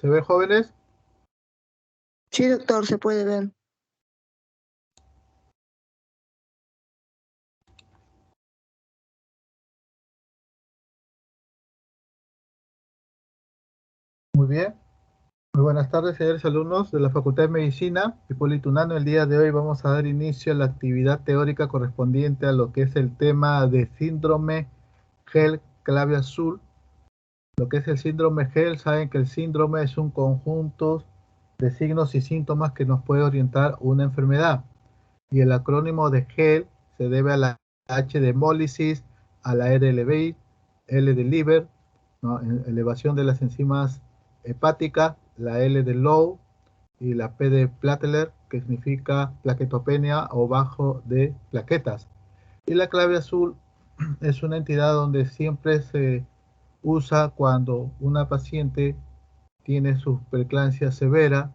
¿Se ve, jóvenes? Sí, doctor, se puede ver. Muy bien. Muy buenas tardes, señores alumnos de la Facultad de Medicina. Hipólito Unanue. El día de hoy vamos a dar inicio a la actividad teórica correspondiente a lo que es el tema de síndrome Gel clave azul. Lo que es el síndrome Gel, saben que el síndrome es un conjunto de signos y síntomas que nos puede orientar una enfermedad. Y el acrónimo de Gel se debe a la H de hemólisis, a la E de elevate, L de liver, ¿no? Elevación de las enzimas hepáticas, la L de low y la P de platelet, que significa plaquetopenia o bajo de plaquetas. Y la clave azul es una entidad donde siempre se usa cuando una paciente tiene su preeclampsia severa,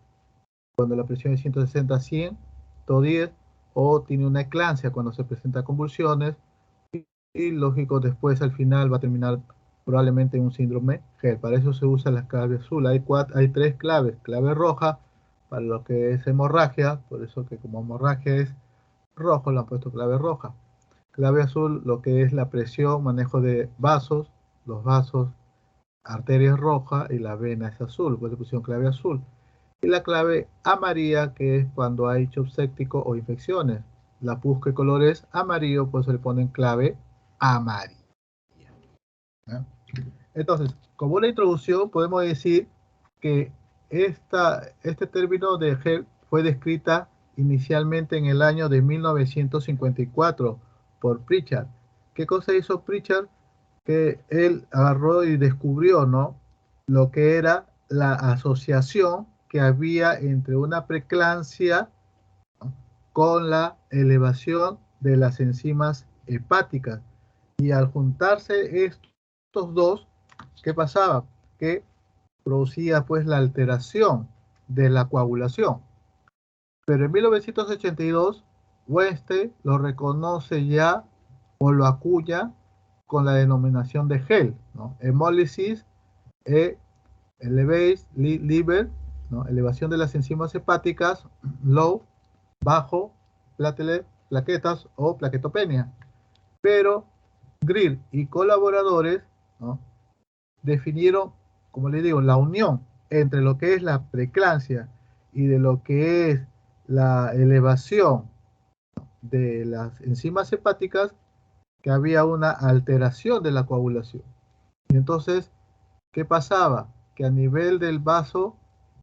cuando la presión es 160 a 100, todo 10, o tiene una eclampsia cuando se presenta convulsiones, y lógico, después al final va a terminar probablemente en un síndrome Gel. Para eso se usa la clave azul. Hay tres claves. Clave roja para lo que es hemorragia, por eso que como hemorragia es rojo, le han puesto clave roja. Clave azul, lo que es la presión, manejo de vasos, los vasos, arteria es roja y la vena es azul, pues le pusieron clave azul. Y la clave amarilla, que es cuando hay shock séptico o infecciones. La pus que color es amarillo, pues se le ponen clave amarilla. ¿No? Entonces, como una introducción, podemos decir que este término de Gel fue descrita inicialmente en el año de 1954 por Pritchard. ¿Qué cosa hizo Pritchard? Que él agarró y descubrió, ¿no?, lo que era la asociación que había entre una preeclampsia, ¿no?, con la elevación de las enzimas hepáticas. Y al juntarse estos dos, ¿qué pasaba? Que producía pues la alteración de la coagulación. Pero en 1982, Weste lo reconoce ya o lo acuña con la denominación de Gel, ¿no? Hemólisis, elevate, liver, ¿no?, elevación de las enzimas hepáticas, low, bajo, platelet, plaquetas o plaquetopenia. Pero Greer y colaboradores, ¿no?, definieron, como les digo, la unión entre lo que es la preeclampsia y de lo que es la elevación de las enzimas hepáticas, que había una alteración de la coagulación. Y entonces, ¿qué pasaba? Que a nivel del vaso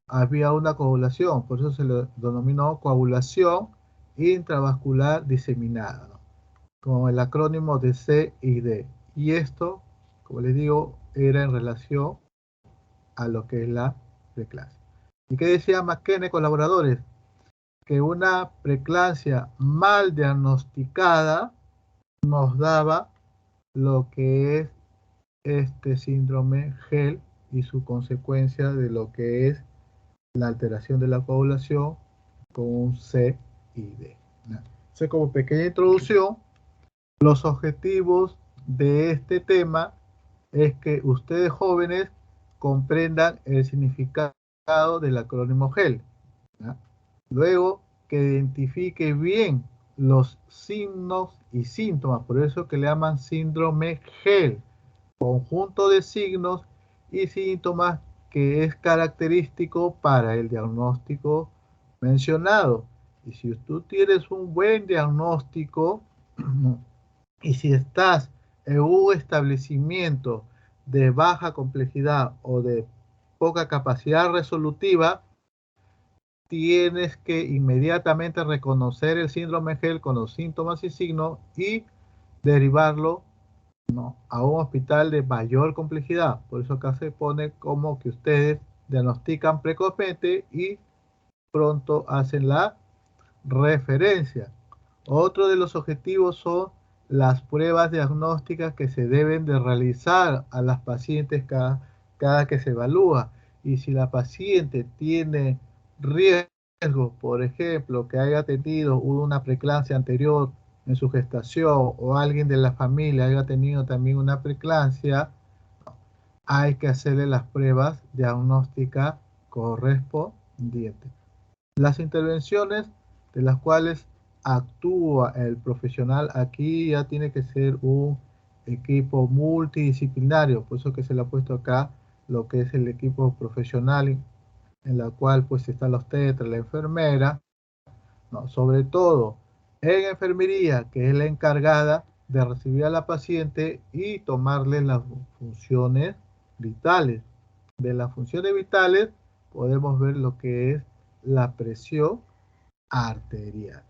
había una coagulación, por eso se le denominó coagulación intravascular diseminada, ¿no?, con el acrónimo de CID. Y esto, como les digo, era en relación a lo que es la preeclampsia. ¿Y qué decía McKenna y colaboradores? Que una preeclampsia mal diagnosticada nos daba lo que es este síndrome Gel y su consecuencia de lo que es la alteración de la coagulación con un C y D. Entonces, como pequeña introducción, los objetivos de este tema es que ustedes jóvenes comprendan el significado del acrónimo Gel, ¿ya? Luego, que identifique bien los signos y síntomas, por eso que le llaman síndrome Gel, conjunto de signos y síntomas que es característico para el diagnóstico mencionado. Y si tú tienes un buen diagnóstico y si estás en un establecimiento de baja complejidad o de poca capacidad resolutiva, tienes que inmediatamente reconocer el síndrome Gel con los síntomas y signos y derivarlo, ¿no?, a un hospital de mayor complejidad. Por eso acá se pone como que ustedes diagnostican precozmente y pronto hacen la referencia. Otro de los objetivos son las pruebas diagnósticas que se deben de realizar a las pacientes cada que se evalúa. Y si la paciente tiene riesgo, por ejemplo, que haya tenido una preeclampsia anterior en su gestación o alguien de la familia haya tenido también una preeclampsia, hay que hacerle las pruebas diagnósticas correspondiente. Las intervenciones de las cuales actúa el profesional aquí ya tiene que ser un equipo multidisciplinario, por eso que se le ha puesto acá lo que es el equipo profesional, en la cual pues están los tetras, la enfermera, ¿no? Sobre todo en enfermería, que es la encargada de recibir a la paciente y tomarle las funciones vitales. De las funciones vitales podemos ver lo que es la presión arterial.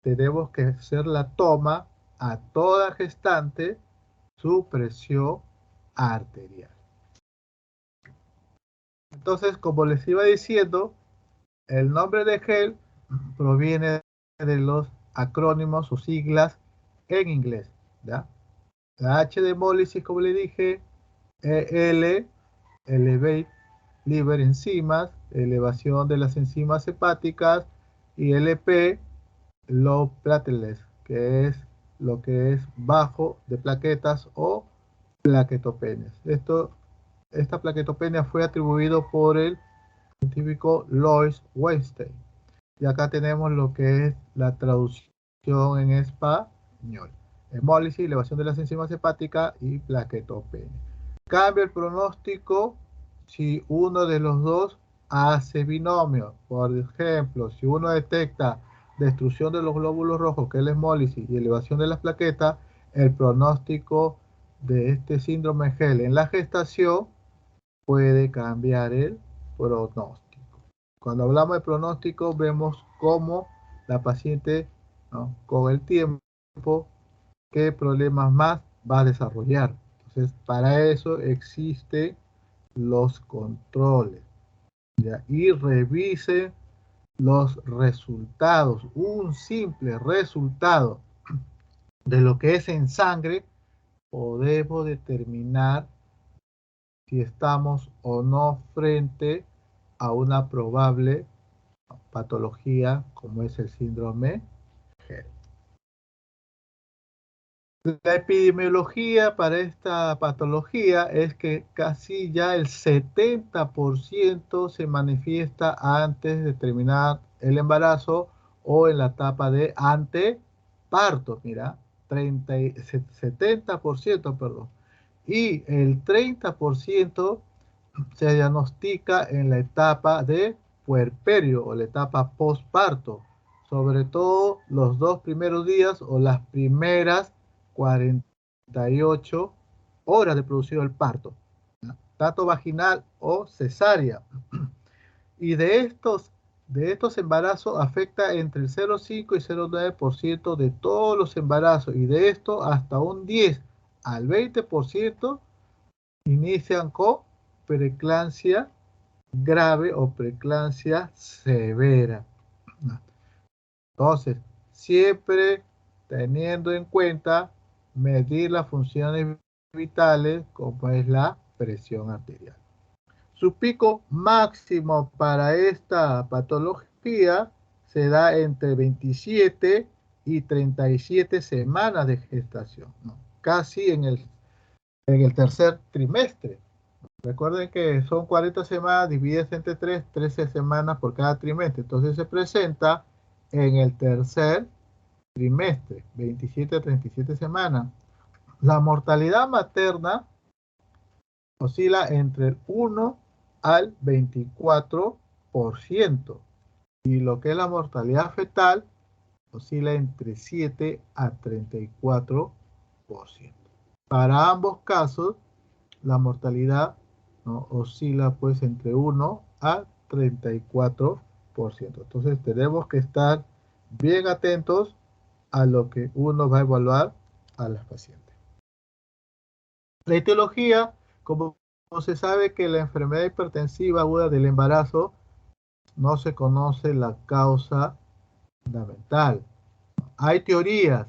Tenemos que hacer la toma a toda gestante su presión arterial. Entonces, como les iba diciendo, el nombre de gel proviene de los acrónimos o siglas en inglés, ¿ya? La H de hemólisis, como le dije, L, elevate liver enzimas, elevación de las enzimas hepáticas, y LP, low platelets, que es lo que es bajo de plaquetas o plaquetopenias. Esta plaquetopenia fue atribuido por el científico Louis Weinstein. Y acá tenemos lo que es la traducción en español. Hemólisis, elevación de las enzimas hepáticas y plaquetopenia. Cambia el pronóstico si uno de los dos hace binomio. Por ejemplo, si uno detecta destrucción de los glóbulos rojos, que es la hemólisis, y elevación de las plaquetas, el pronóstico de este síndrome GEL en la gestación puede cambiar el pronóstico. Cuando hablamos de pronóstico, vemos cómo la paciente, ¿no?, con el tiempo, qué problemas más va a desarrollar. Entonces, para eso existen los controles, ¿ya? Y revise los resultados. Un simple resultado de lo que es en sangre, podemos determinar si estamos o no frente a una probable patología como es el síndrome GEL. La epidemiología para esta patología es que casi ya el 70% se manifiesta antes de terminar el embarazo o en la etapa de anteparto, mira, 70%, perdón. Y el 30% se diagnostica en la etapa de puerperio o la etapa postparto, sobre todo los 2 primeros días o las primeras 48 horas de producido el parto, tanto vaginal o cesárea. Y de estos embarazos afecta entre el 0,5 y 0,9% de todos los embarazos, y de esto hasta un 10 al 20% inician con preeclampsia grave o preeclampsia severa. Entonces, siempre teniendo en cuenta medir las funciones vitales como es la presión arterial. Su pico máximo para esta patología se da entre 27 y 37 semanas de gestación, ¿no? Casi en el tercer trimestre. Recuerden que son 40 semanas divididas entre 3, 13 semanas por cada trimestre. Entonces se presenta en el tercer trimestre, 27 a 37 semanas. La mortalidad materna oscila entre el 1 al 24%. Y lo que es la mortalidad fetal oscila entre 7 a 34%. Para ambos casos, la mortalidad, ¿no?, oscila pues entre 1 a 34%. Entonces tenemos que estar bien atentos a lo que uno va a evaluar a las pacientes. La etiología, como se sabe que la enfermedad hipertensiva aguda del embarazo no se conoce la causa fundamental. Hay teorías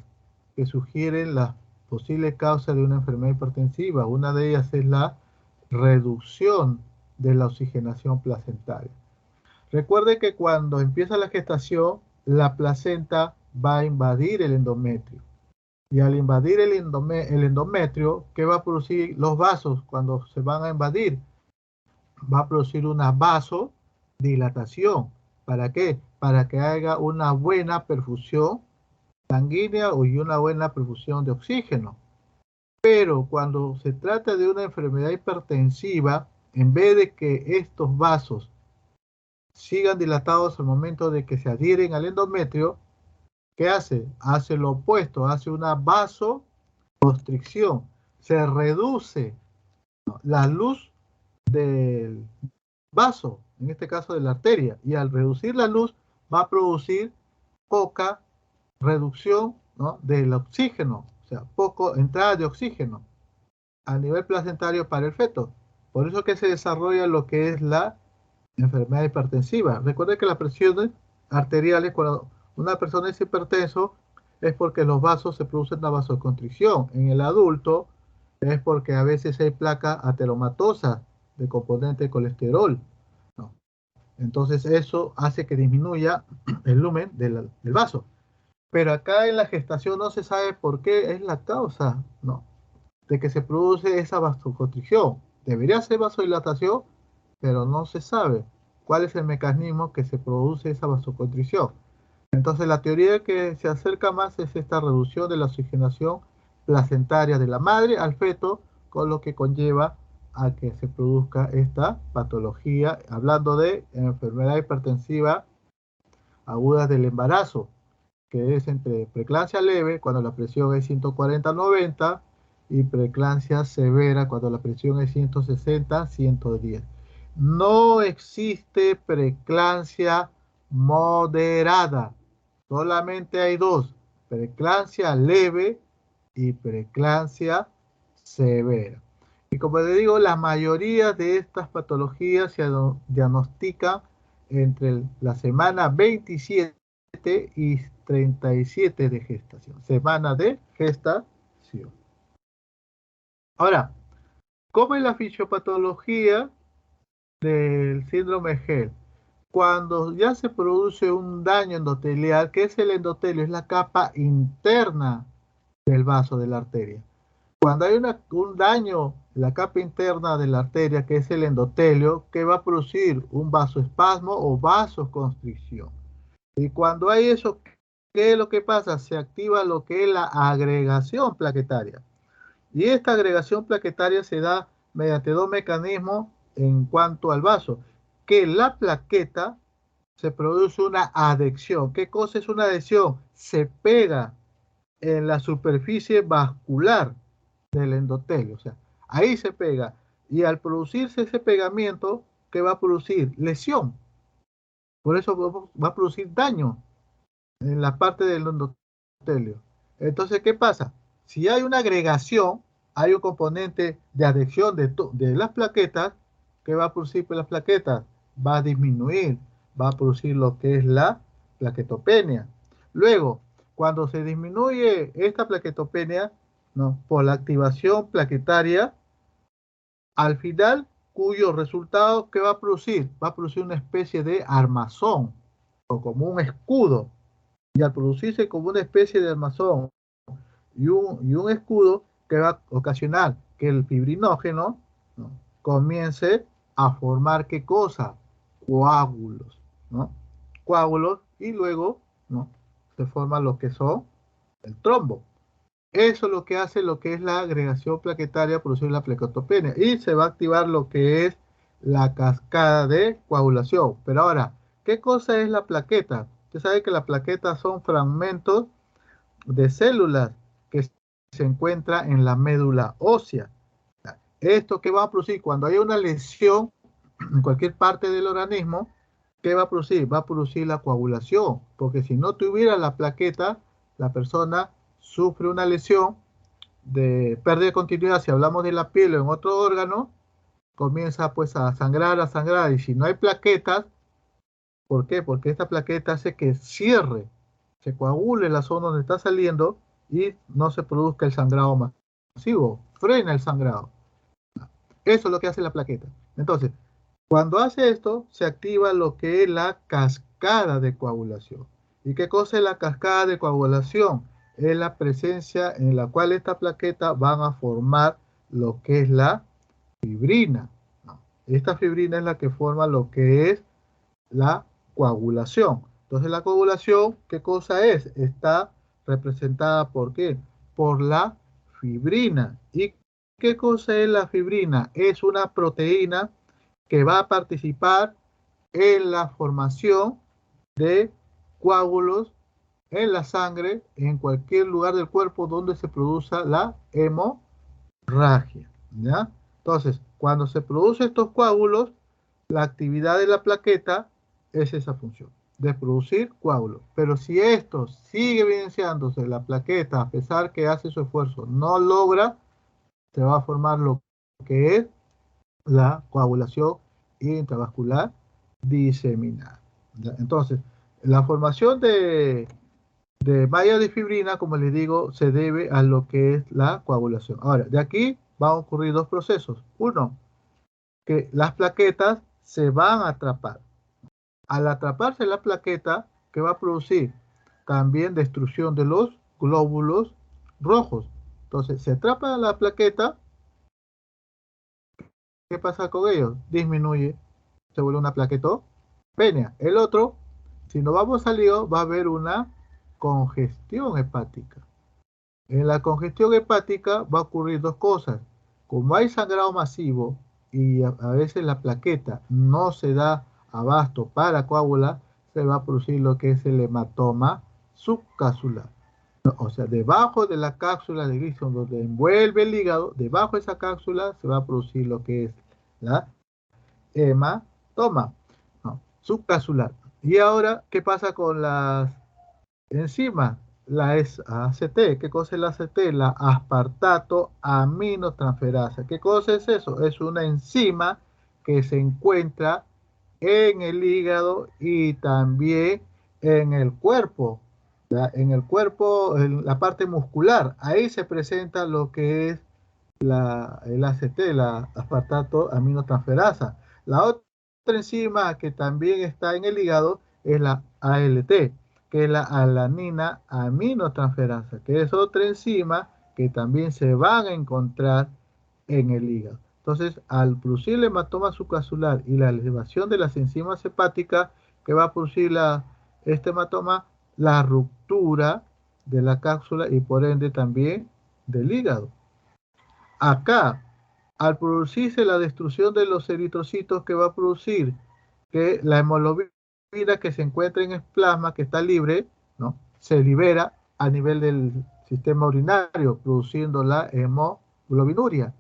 que sugieren la posible causa de una enfermedad hipertensiva. Una de ellas es la reducción de la oxigenación placentaria. Recuerde que cuando empieza la gestación, la placenta va a invadir el endometrio. Y al invadir el endometrio, ¿qué va a producir los vasos cuando se van a invadir? Va a producir una dilatación. ¿Para qué? Para que haya una buena perfusión sanguínea y una buena perfusión de oxígeno. Pero cuando se trata de una enfermedad hipertensiva, en vez de que estos vasos sigan dilatados al momento de que se adhieren al endometrio, ¿qué hace? Hace lo opuesto, hace una vasoconstricción. Se reduce la luz del vaso, en este caso de la arteria, y al reducir la luz va a producir poca reducción, ¿no?, del oxígeno, o sea, poco entrada de oxígeno a nivel placentario para el feto. Por eso que se desarrolla lo que es la enfermedad hipertensiva. Recuerden que las presiones arteriales, cuando una persona es hipertenso, es porque los vasos se producen una vasoconstricción. En el adulto es porque a veces hay placa ateromatosa de componente de colesterol, ¿no? Entonces eso hace que disminuya el lumen del vaso. Pero acá en la gestación no se sabe por qué es la causa, ¿no?, de que se produce esa vasoconstricción. Debería ser vasodilatación, pero no se sabe cuál es el mecanismo que se produce esa vasoconstricción. Entonces la teoría que se acerca más es esta reducción de la oxigenación placentaria de la madre al feto, con lo que conlleva a que se produzca esta patología, hablando de enfermedad hipertensiva aguda del embarazo, que es entre preeclampsia leve, cuando la presión es 140/90, y preeclampsia severa, cuando la presión es 160/110. No existe preeclampsia moderada, solamente hay dos: preeclampsia leve y preeclampsia severa. Y como le digo, la mayoría de estas patologías se diagnostican entre la semana 27 y 37 de gestación. Semana de gestación. Ahora, ¿cómo es la fisiopatología del síndrome GEL? Cuando ya se produce un daño endotelial, ¿qué es el endotelio? Es la capa interna del vaso de la arteria. Cuando hay un daño en la capa interna de la arteria, que es el endotelio, que va a producir un vasoespasmo o vasoconstricción. Y cuando hay eso, ¿qué es lo que pasa? Se activa lo que es la agregación plaquetaria. Y esta agregación plaquetaria se da mediante dos mecanismos en cuanto al vaso. Que la plaqueta se produce una adhesión. ¿Qué cosa es una adhesión? Se pega en la superficie vascular del endotelio. O sea, ahí se pega. Y al producirse ese pegamiento, ¿qué va a producir? Lesión. Por eso va a producir daño en la parte del endotelio. Entonces, ¿qué pasa? Si hay una agregación, hay un componente de adhesión de las plaquetas. ¿Qué va a producir las plaquetas? Va a disminuir, va a producir lo que es la plaquetopenia. Luego, cuando se disminuye esta plaquetopenia, ¿no?, por la activación plaquetaria, al final, cuyo resultado, ¿qué va a producir? Va a producir una especie de armazón, o como un escudo. Y al producirse como una especie de armazón y un escudo, que va a ocasionar que el fibrinógeno, ¿no?, comience a formar, ¿qué cosa? Coágulos, ¿no? Coágulos, y luego, ¿no?, se forman lo que son el trombo. Eso es lo que hace lo que es la agregación plaquetaria, producir la plaquetopenia, y se va a activar lo que es la cascada de coagulación. Pero ahora, ¿qué cosa es la plaqueta? Usted sabe que las plaquetas son fragmentos de células que se encuentran en la médula ósea. ¿Esto qué va a producir? Cuando hay una lesión en cualquier parte del organismo, ¿qué va a producir? Va a producir la coagulación, porque si no tuviera la plaqueta, la persona sufre una lesión de pérdida de continuidad. Si hablamos de la piel o en otro órgano, comienza pues a sangrar, y si no hay plaquetas, ¿por qué? Porque esta plaqueta hace que cierre, se coagule la zona donde está saliendo y no se produzca el sangrado masivo, frena el sangrado. Eso es lo que hace la plaqueta. Entonces, cuando hace esto, se activa lo que es la cascada de coagulación. ¿Y qué cosa es la cascada de coagulación? Es la presencia en la cual estas plaquetas van a formar lo que es la fibrina, ¿no? Esta fibrina es la que forma lo que es la coagulación. Entonces la coagulación, ¿qué cosa es? Está representada ¿por qué? Por la fibrina. ¿Y qué cosa es la fibrina? Es una proteína que va a participar en la formación de coágulos en la sangre, en cualquier lugar del cuerpo donde se produzca la hemorragia, ¿ya? Entonces, cuando se producen estos coágulos, la actividad de la plaqueta es esa función, de producir coágulos. Pero si esto sigue evidenciándose, la plaqueta, a pesar que hace su esfuerzo, no logra, se va a formar lo que es la coagulación intravascular diseminada. ¿Ya? Entonces, la formación de malla de fibrina, como les digo, se debe a lo que es la coagulación. Ahora, de aquí van a ocurrir dos procesos. Uno, que las plaquetas se van a atrapar. Al atraparse la plaqueta, ¿qué va a producir? También destrucción de los glóbulos rojos. Entonces, se atrapa la plaqueta, ¿qué pasa con ellos? Disminuye, se vuelve una plaquetopenia. El otro, si no vamos al lío, va a haber una congestión hepática. En la congestión hepática va a ocurrir dos cosas. Como hay sangrado masivo y a veces la plaqueta no se da abasto para coagular, se va a producir lo que es el hematoma subcapsular. O sea, debajo de la cápsula de Grissom, donde envuelve el hígado, debajo de esa cápsula se va a producir lo que es la hematoma, ¿no? Subcapsular. Y ahora, ¿qué pasa con las enzimas? La es ACT. ¿Qué cosa es la ACT? La aspartato aminotransferasa. ¿Qué cosa es eso? Es una enzima que se encuentra en el hígado y también en el cuerpo. ¿Ya? En el cuerpo, en la parte muscular, ahí se presenta lo que es el ACT, la aspartato aminotransferasa. La otra enzima que también está en el hígado es la ALT, que es la alanina aminotransferasa, que es otra enzima que también se van a encontrar en el hígado. Entonces, al producir el hematoma subcapsular y la elevación de las enzimas hepáticas que va a producir este hematoma, la ruptura de la cápsula y por ende también del hígado. Acá, al producirse la destrucción de los eritrocitos, que va a producir que la hemoglobina que se encuentra en el plasma, que está libre, ¿no? Se libera a nivel del sistema urinario, produciendo la hemoglobinuria.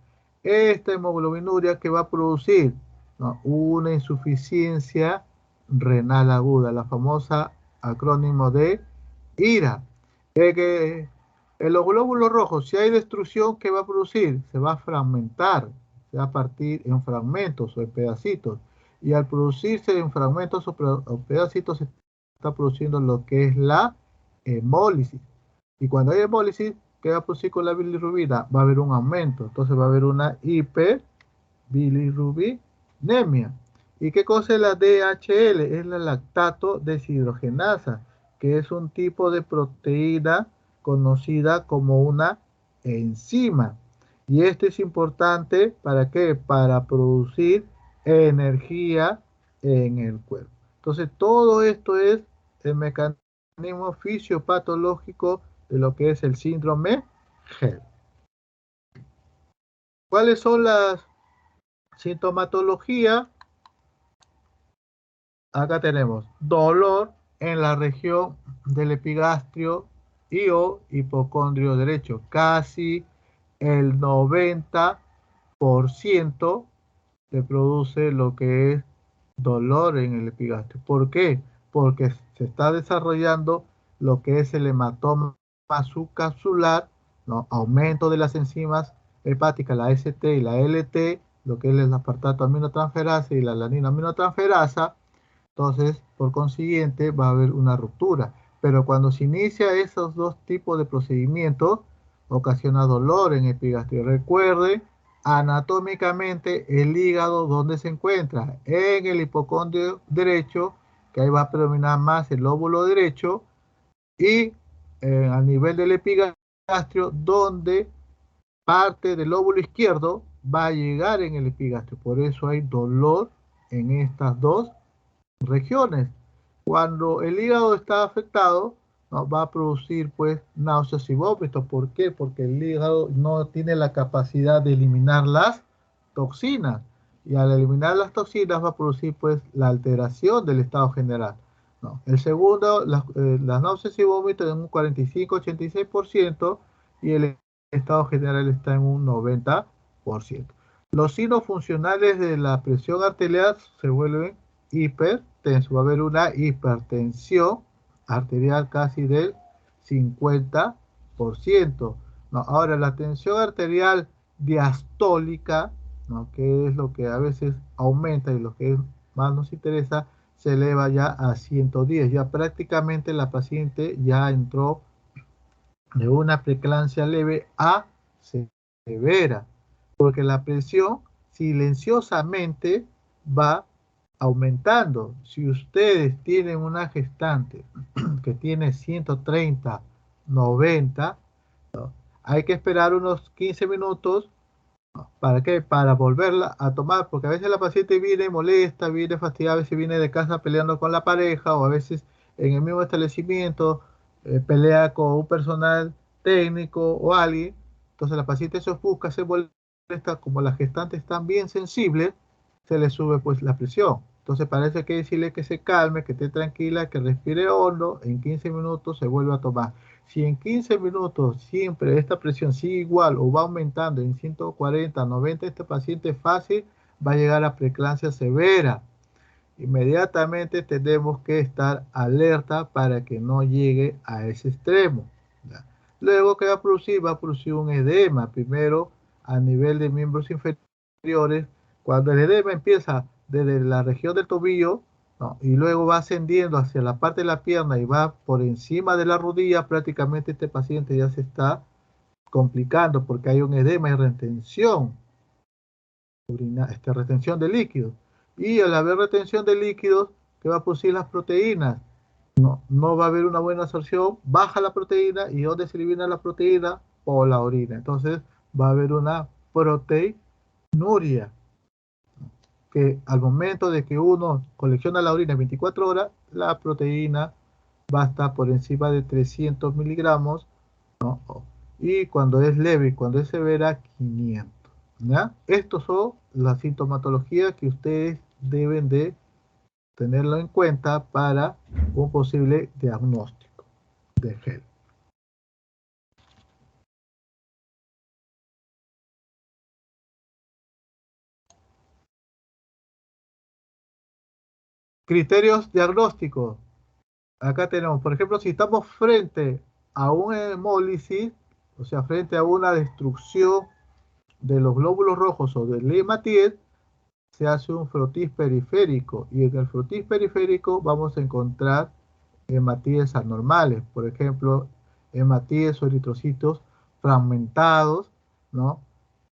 Esta hemoglobinuria que va a producir, ¿no? Una insuficiencia renal aguda, la famosa acrónimo de IRA. Que en los glóbulos rojos, si hay destrucción, ¿qué va a producir? Se va a fragmentar, se va a partir en fragmentos o en pedacitos. Y al producirse en fragmentos o pedacitos, se está produciendo lo que es la hemólisis. Y cuando hay hemólisis, ¿qué va a producir con la bilirrubina? Va a haber un aumento. Entonces va a haber una hiperbilirrubinemia. ¿Y qué cosa es la DHL? Es la lactato deshidrogenasa, que es un tipo de proteína conocida como una enzima. Y este es importante, ¿para qué? Para producir energía en el cuerpo. Entonces, todo esto es el mecanismo fisiopatológico de lo que es el síndrome GERD. ¿Cuáles son las sintomatologías? Acá tenemos dolor en la región del epigastrio y o hipocondrio derecho. Casi el 90% te produce lo que es dolor en el epigastrio. ¿Por qué? Porque se está desarrollando lo que es el hematoma subcapsular, ¿no? Aumento de las enzimas hepáticas, la ST y la LT, lo que es el aspartato aminotransferasa y la alanina aminotransferasa. Entonces, por consiguiente, va a haber una ruptura. Pero cuando se inicia esos dos tipos de procedimientos, ocasiona dolor en el epigastrio. Recuerde, anatómicamente, el hígado, ¿dónde se encuentra? En el hipocondrio derecho, que ahí va a predominar más el lóbulo derecho, y a nivel del epigastrio, donde parte del lóbulo izquierdo va a llegar en el epigastrio. Por eso hay dolor en estas dos regiones. Cuando el hígado está afectado, ¿no? Va a producir pues náuseas y vómitos. ¿Por qué? Porque el hígado no tiene la capacidad de eliminar las toxinas. Y al eliminar las toxinas va a producir pues la alteración del estado general, ¿no? El segundo, las náuseas y vómitos en un 45-86% y el estado general está en un 90%. Los signos funcionales de la presión arterial se vuelven hipertenso. Va a haber una hipertensión arterial casi del 50%. ¿No? Ahora, la tensión arterial diastólica, ¿no? Que es lo que a veces aumenta y lo que más nos interesa, se eleva ya a 110. Ya prácticamente la paciente ya entró de una preeclampsia leve a severa, porque la presión silenciosamente va aumentando. Si ustedes tienen una gestante que tiene 130, 90, ¿no? Hay que esperar unos 15 minutos. ¿Para qué? Para volverla a tomar, porque a veces la paciente viene molesta, viene fastidiada, a veces viene de casa peleando con la pareja, o a veces en el mismo establecimiento pelea con un personal técnico o alguien. Entonces la paciente se ofusca, se molesta, como las gestantes están bien sensibles, se le sube pues la presión. Entonces parece que hay que decirle que se calme, que esté tranquila, que respire hondo, en 15 minutos se vuelve a tomar. Si en 15 minutos siempre esta presión sigue igual o va aumentando en 140, 90, este paciente fácil va a llegar a preeclampsia severa. Inmediatamente tenemos que estar alerta para que no llegue a ese extremo. ¿Ya? Luego, ¿qué va a producir? Va a producir un edema, primero a nivel de miembros inferiores. Cuando el edema empieza desde la región del tobillo, ¿no? Y luego va ascendiendo hacia la parte de la pierna y va por encima de la rodilla, prácticamente este paciente ya se está complicando porque hay un edema y retención, retención de líquidos. Y al haber retención de líquidos, ¿qué va a producir las proteínas? No va a haber una buena absorción, baja la proteína y ¿dónde se elimina la proteína? Por la orina. Entonces va a haber una proteinuria, que al momento de que uno colecciona la orina en 24 horas, la proteína va a estar por encima de 300 miligramos, ¿no? Y cuando es leve y cuando es severa, 500. ¿Ya? Estos son las sintomatologías que ustedes deben de tenerlo en cuenta para un posible diagnóstico de GEL. Criterios diagnósticos. Acá tenemos, por ejemplo, si estamos frente a un hemólisis, o sea, frente a una destrucción de los glóbulos rojos o del hematíes, se hace un frotis periférico y en el frotis periférico vamos a encontrar hematíes anormales, por ejemplo, hematíes o eritrocitos fragmentados, ¿no?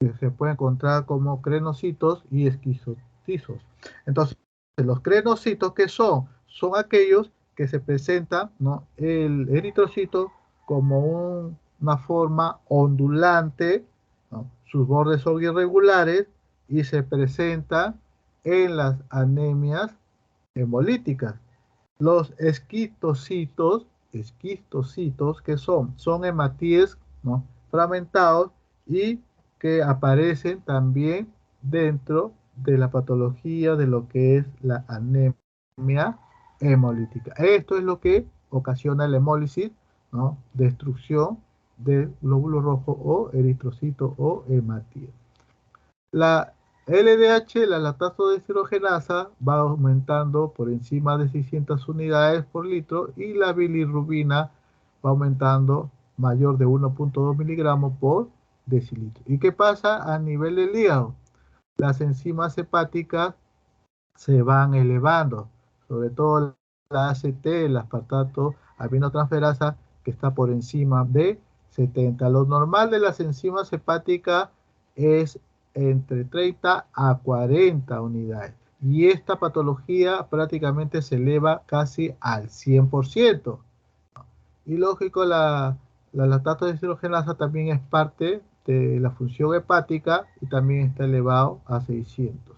Que se puede encontrar como crenocitos y esquizotizos. Entonces, los crenocitos, ¿qué son? Son aquellos que se presentan, ¿no? El eritrocito como una forma ondulante, ¿no? Sus bordes son irregulares y se presenta en las anemias hemolíticas. Los esquistocitos, ¿qué son? Son hematíes, ¿no? Fragmentados y que aparecen también dentro de la patología de lo que es la anemia hemolítica. Esto es lo que ocasiona la hemólisis, ¿no? Destrucción del glóbulo rojo o eritrocito o hematíes. La LDH, la lactato deshidrogenasa, va aumentando por encima de 600 unidades por litro y la bilirrubina va aumentando mayor de 1.2 miligramos por decilitro. ¿Y qué pasa a nivel del hígado? Las enzimas hepáticas se van elevando, sobre todo la ACT, el aspartato aminotransferasa, que está por encima de 70. Lo normal de las enzimas hepáticas es entre 30 a 40 unidades. Y esta patología prácticamente se eleva casi al 100%. Y lógico, la lactato deshidrogenasa también es parte de la función hepática y también está elevado a 600.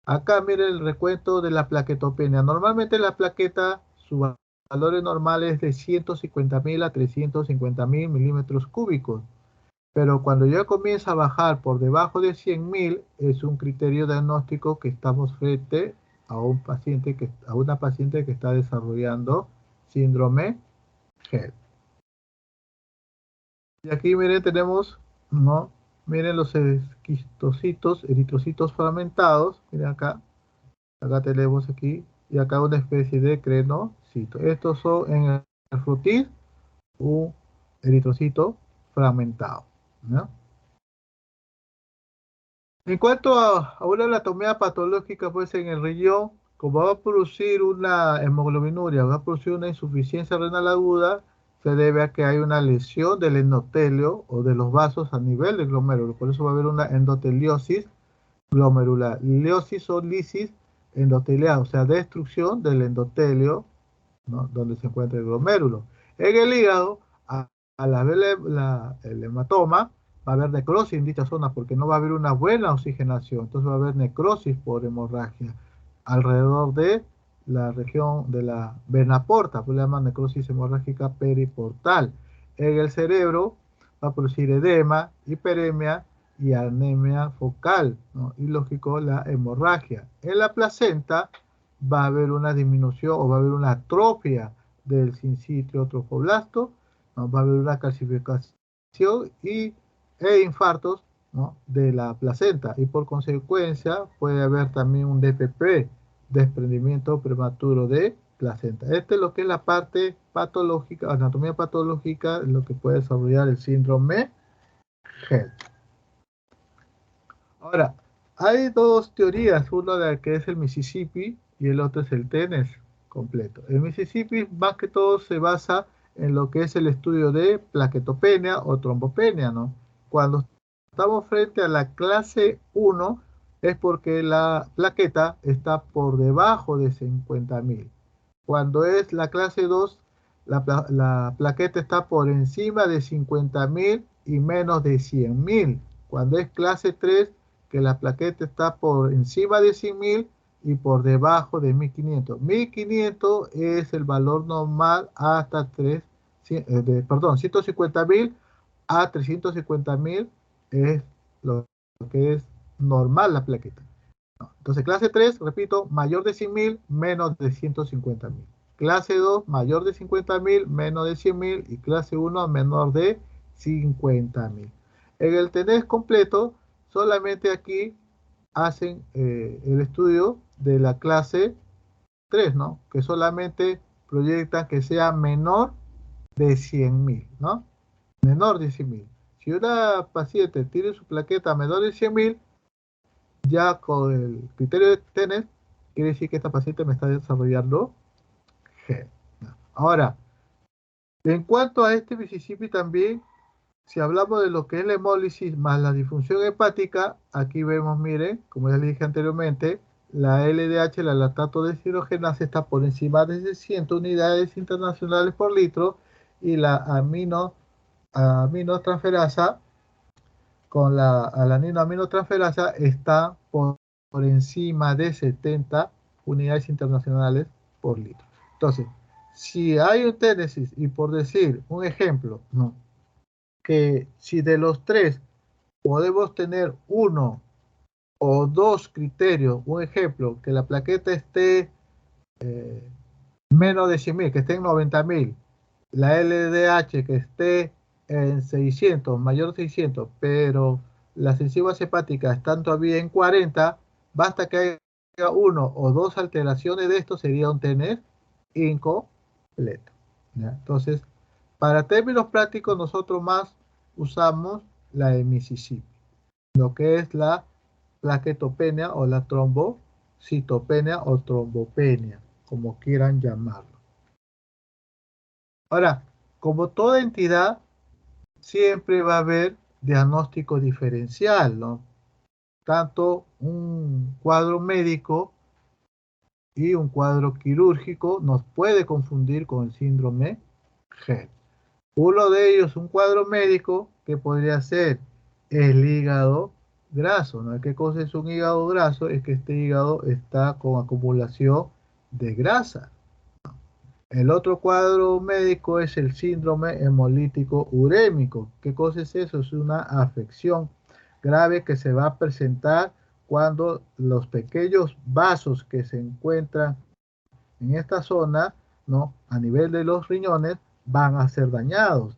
Acá miren el recuento de la plaquetopenia. Normalmente la plaqueta, su valor normal es de 150.000 a 350.000 milímetros cúbicos. Pero cuando ya comienza a bajar por debajo de 100.000, es un criterio diagnóstico que estamos frente a una paciente que está desarrollando síndrome GERD. Y aquí miren, tenemos, ¿no? Miren los eritrocitos fragmentados. Miren acá tenemos aquí, y acá una especie de crenocito. Estos son en el frutis un eritrocito fragmentado, ¿no? En cuanto a una anatomía patológica, pues en el riñón, como va a producir una hemoglobinuria, va a producir una insuficiencia renal aguda, se debe a que hay una lesión del endotelio o de los vasos a nivel del glomérulo. Por eso va a haber una endoteliosis glomerular. Liosis o lisis endotelial, o sea, destrucción del endotelio, ¿no? Donde se encuentra el glomérulo. En el hígado, al haber el hematoma, va a haber necrosis en dicha zona porque no va a haber una buena oxigenación. Entonces va a haber necrosis por hemorragia alrededor de la región de la vena porta, pues le llaman necrosis hemorrágica periportal. En el cerebro va a producir edema, hiperemia y anemia focal, ¿no? Y lógico, la hemorragia. En la placenta va a haber una disminución o va a haber una atrofia del sincitrio trofoblasto, ¿no? Va a haber una calcificación e infartos, ¿no? De la placenta, y por consecuencia puede haber también un DPP, desprendimiento prematuro de placenta. Esta es lo que es la parte patológica, anatomía patológica, lo que puede desarrollar el síndrome GERD. Ahora, hay dos teorías, una de que es el Mississippi y el otro es el Tennessee completo. El Mississippi más que todo se basa en lo que es el estudio de plaquetopenia o trombopenia, ¿no? Cuando estamos frente a la clase 1 es porque la plaqueta está por debajo de 50.000. Cuando es la clase 2, la plaqueta está por encima de 50.000 y menos de 100.000. Cuando es clase 3, que la plaqueta está por encima de 100.000 y por debajo de 1.500. 1.500 es el valor normal hasta 150.000 a 350.000 es lo que es normal la plaqueta. Entonces, clase 3, repito, mayor de 100.000, menos de 150.000. Clase 2, mayor de 50.000, menos de 100.000. Y clase 1, menor de 50.000. En el TENES completo, solamente aquí hacen el estudio de la clase 3, ¿no? Que solamente proyectan que sea menor de 100.000, ¿no? Menor de 100.000. Si una paciente tiene su plaqueta menor de 100.000, ya con el criterio de TENES, quiere decir que esta paciente me está desarrollando GERD. Ahora, en cuanto a este Mississippi también, si hablamos de lo que es la hemólisis más la disfunción hepática, aquí vemos, miren, como ya les dije anteriormente, la LDH, la lactato deshidrogenasa, está por encima de 100 unidades internacionales por litro, y la aminotransferasa con la alaninoaminotransferasa está por encima de 70 unidades internacionales por litro. Entonces, si hay un ténesis, y por decir un ejemplo, ¿no? Que si de los tres podemos tener uno o dos criterios, un ejemplo, que la plaqueta esté menos de 100.000, que esté en 90.000, la LDH que esté en 600, mayor de 600, pero las enzimas hepáticas están todavía en 40, basta que haya uno o dos alteraciones de esto, sería un TENES incompleto, ¿ya? Entonces, para términos prácticos, nosotros más usamos la de Mississippi, lo que es la plaquetopenia o la trombocitopenia o trombopenia, como quieran llamarlo. Ahora, como toda entidad, siempre va a haber diagnóstico diferencial, ¿no? Tanto un cuadro médico y un cuadro quirúrgico nos puede confundir con el síndrome GERD. Uno de ellos, un cuadro médico, que podría ser el hígado graso, ¿no? ¿Qué cosa es un hígado graso? Es que este hígado está con acumulación de grasa. El otro cuadro médico es el síndrome hemolítico urémico. ¿Qué cosa es eso? Es una afección grave que se va a presentar cuando los pequeños vasos que se encuentran en esta zona, ¿no? A nivel de los riñones, van a ser dañados.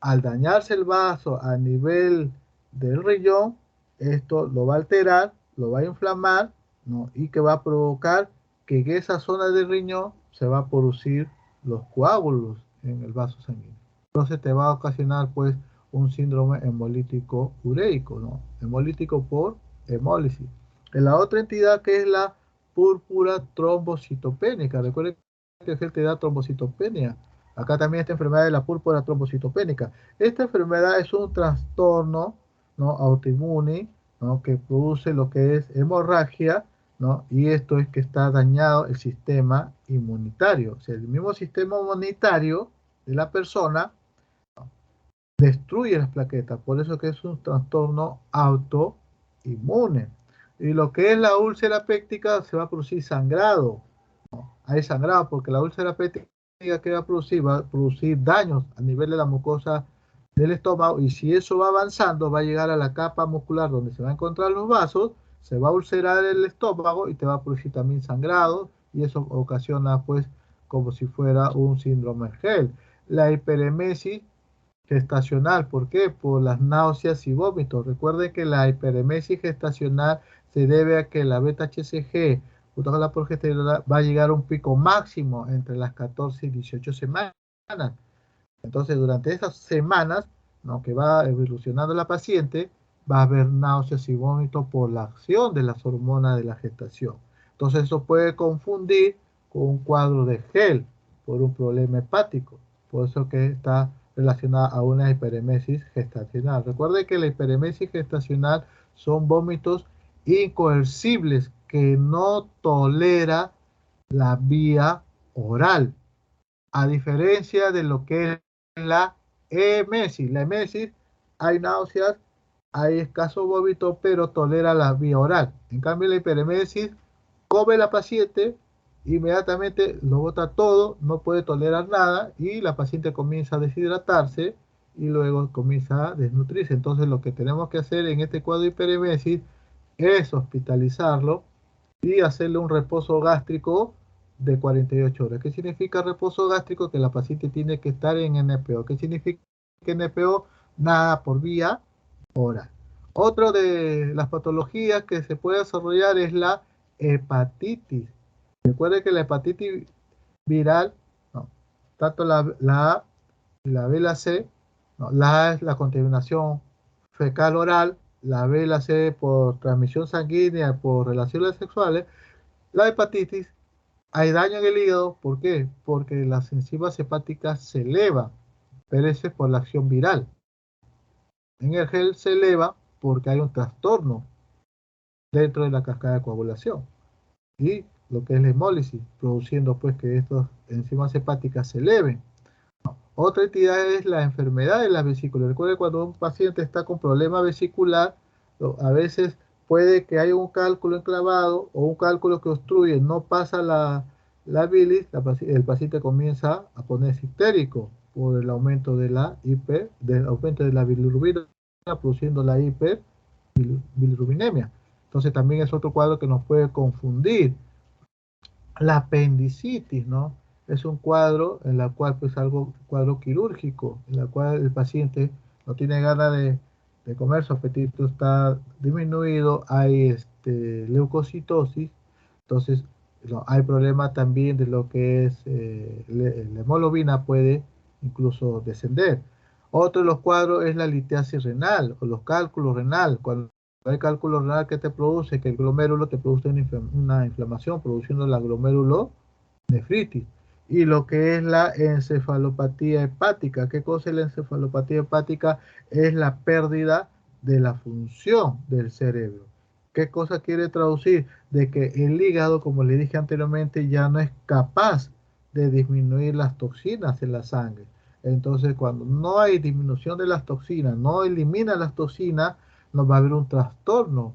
Al dañarse el vaso a nivel del riñón, esto lo va a alterar, lo va a inflamar, ¿no? Y que va a provocar que en esa zona del riñón se va a producir los coágulos en el vaso sanguíneo. Entonces te va a ocasionar pues un síndrome hemolítico ureico, ¿no? Hemolítico por hemólisis. En la otra entidad que es la púrpura trombocitopénica. Recuerden que el gel te da trombocitopenia. Acá también esta enfermedad de la púrpura trombocitopénica. Esta enfermedad es un trastorno, ¿no? Autoinmune, ¿no? Que produce lo que es hemorragia, ¿no? Y esto es que está dañado el sistema inmunitario. O sea, el mismo sistema inmunitario de la persona, ¿no? Destruye las plaquetas. Por eso que es un trastorno autoinmune. Y lo que es la úlcera péptica se va a producir sangrado. Hay sangrado porque la úlcera péptica que va a producir daños a nivel de la mucosa del estómago, y si eso va avanzando va a llegar a la capa muscular donde se van a encontrar los vasos, se va a ulcerar el estómago y te va a producir también sangrado, y eso ocasiona pues como si fuera un síndrome GEL. La hiperemesis gestacional, ¿por qué? Por las náuseas y vómitos. Recuerden que la hiperemesis gestacional se debe a que la beta-HCG junto con la progesterona va a llegar a un pico máximo entre las 14 y 18 semanas. Entonces, durante esas semanas, ¿no? Que va evolucionando la paciente, va a haber náuseas y vómitos por la acción de las hormonas de la gestación. Entonces, eso puede confundir con un cuadro de GEL por un problema hepático. Por eso que está relacionada a una hiperemesis gestacional. Recuerde que la hiperemesis gestacional son vómitos incoercibles que no tolera la vía oral, a diferencia de lo que es la emesis. La emesis, hay náuseas, hay escaso vómito, pero tolera la vía oral. En cambio, la hiperemesis, come la paciente, inmediatamente lo bota todo, no puede tolerar nada y la paciente comienza a deshidratarse y luego comienza a desnutrirse. Entonces, lo que tenemos que hacer en este cuadro de hiperemesis es hospitalizarlo y hacerle un reposo gástrico de 48 horas. ¿Qué significa reposo gástrico? Que la paciente tiene que estar en NPO. ¿Qué significa NPO? Nada por vía oral. Otro de las patologías que se puede desarrollar es la hepatitis. Recuerde que la hepatitis viral, no, tanto la A y la B y la C, no, la A es la contaminación fecal oral, la B y la C por transmisión sanguínea, por relaciones sexuales. La hepatitis, hay daño en el hígado, ¿por qué? Porque las enzimas hepáticas se elevan, pero eso es por la acción viral. En el gel se eleva porque hay un trastorno dentro de la cascada de coagulación y lo que es la hemólisis, produciendo pues que estas enzimas hepáticas se eleven. Otra entidad es la enfermedad de las vesículas. Recuerde, cuando un paciente está con problema vesicular, a veces puede que haya un cálculo enclavado o un cálculo que obstruye, no pasa la bilis, el paciente comienza a ponerse histérico por el aumento de la del aumento de la bilirrubina, produciendo la hiperbilirrubinemia. Entonces también es otro cuadro que nos puede confundir. La apendicitis, ¿no? Es un cuadro en la cual, pues, cuadro quirúrgico, en la cual el paciente no tiene ganas de comer, su apetito está disminuido, hay leucocitosis, entonces no, hay problema también de lo que es la hemoglobina puede incluso descender. Otro de los cuadros es la litiasis renal o los cálculos renal. Cuando hay cálculo renal que te produce, que el glomérulo te produce una inflamación, produciendo la glomérulo nefritis. Y lo que es la encefalopatía hepática. ¿Qué cosa es la encefalopatía hepática? Es la pérdida de la función del cerebro. ¿Qué cosa quiere traducir? De que el hígado, como le dije anteriormente, ya no es capaz de disminuir las toxinas en la sangre. Entonces, cuando no hay disminución de las toxinas, no elimina las toxinas, no va a haber un trastorno,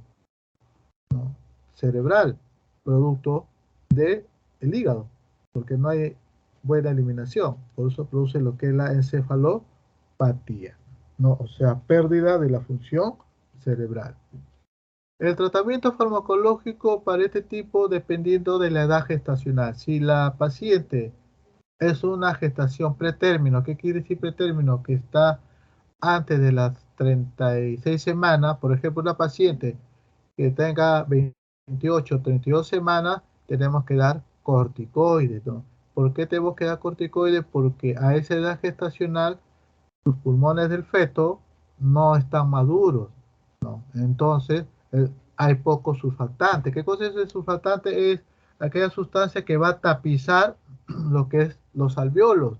¿no?, cerebral, producto del hígado, porque no hay buena eliminación. Por eso produce lo que es la encefalopatía, ¿no? O sea, pérdida de la función cerebral. El tratamiento farmacológico para este tipo dependiendo de la edad gestacional. Si la paciente es una gestación pretérmino, ¿qué quiere decir pretérmino? Que está antes de las 36 semanas, por ejemplo, una paciente que tenga 28 o 32 semanas, tenemos que dar corticoides, ¿no? ¿Por qué tenemos que dar corticoides? Porque a esa edad gestacional los pulmones del feto no están maduros, ¿no? Entonces, hay poco surfactante. ¿Qué cosa es el surfactante? Es aquella sustancia que va a tapizar lo que es los alvéolos.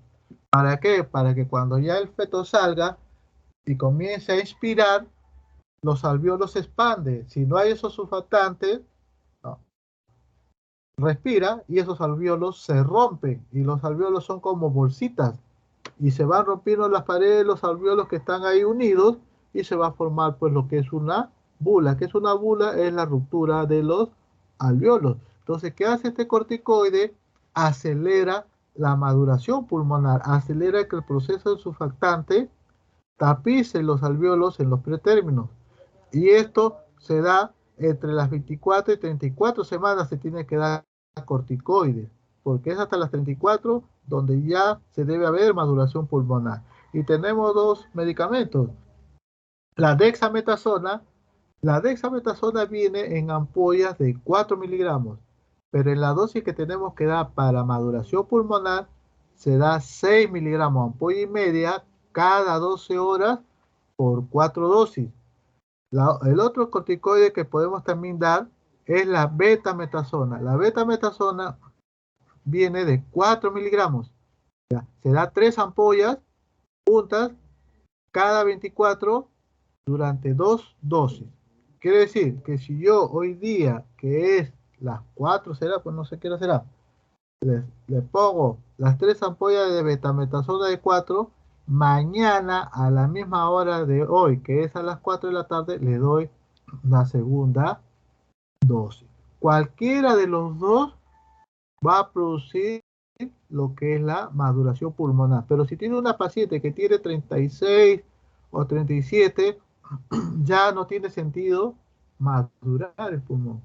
¿Para qué? Para que cuando ya el feto salga y comience a inspirar, los alvéolos se expanden. Si no hay esos surfactantes, no, respira y esos alvéolos se rompen. Y los alvéolos son como bolsitas. Y se van rompiendo las paredes, los alvéolos que están ahí unidos y se va a formar pues lo que es una bula. ¿Qué es una bula? Es la ruptura de los alvéolos. Entonces, ¿qué hace este corticoide? Acelera la maduración pulmonar, acelera que el proceso de surfactante tapice los alvéolos en los pretérminos. Y esto se da entre las 24 y 34 semanas, se tiene que dar corticoides, porque es hasta las 34 donde ya se debe haber maduración pulmonar. Y tenemos dos medicamentos. La dexametasona, la dexametasona viene en ampollas de 4 miligramos, pero en la dosis que tenemos que dar para maduración pulmonar se da 6 miligramos, ampolla y media, cada 12 horas por 4 dosis. El otro corticoide que podemos también dar es la betametasona. La betametasona viene de 4 miligramos. Se da 3 ampollas juntas cada 24 durante 2 dosis. Quiere decir que si yo hoy día, que es las 4, será, pues no sé qué hora será, le pongo las 3 ampollas de betametasona de 4, mañana a la misma hora de hoy, que es a las 4 de la tarde, le doy la segunda dosis. Cualquiera de los dos va a producir lo que es la maduración pulmonar. Pero si tiene una paciente que tiene 36 o 37, ya no tiene sentido madurar el pulmón.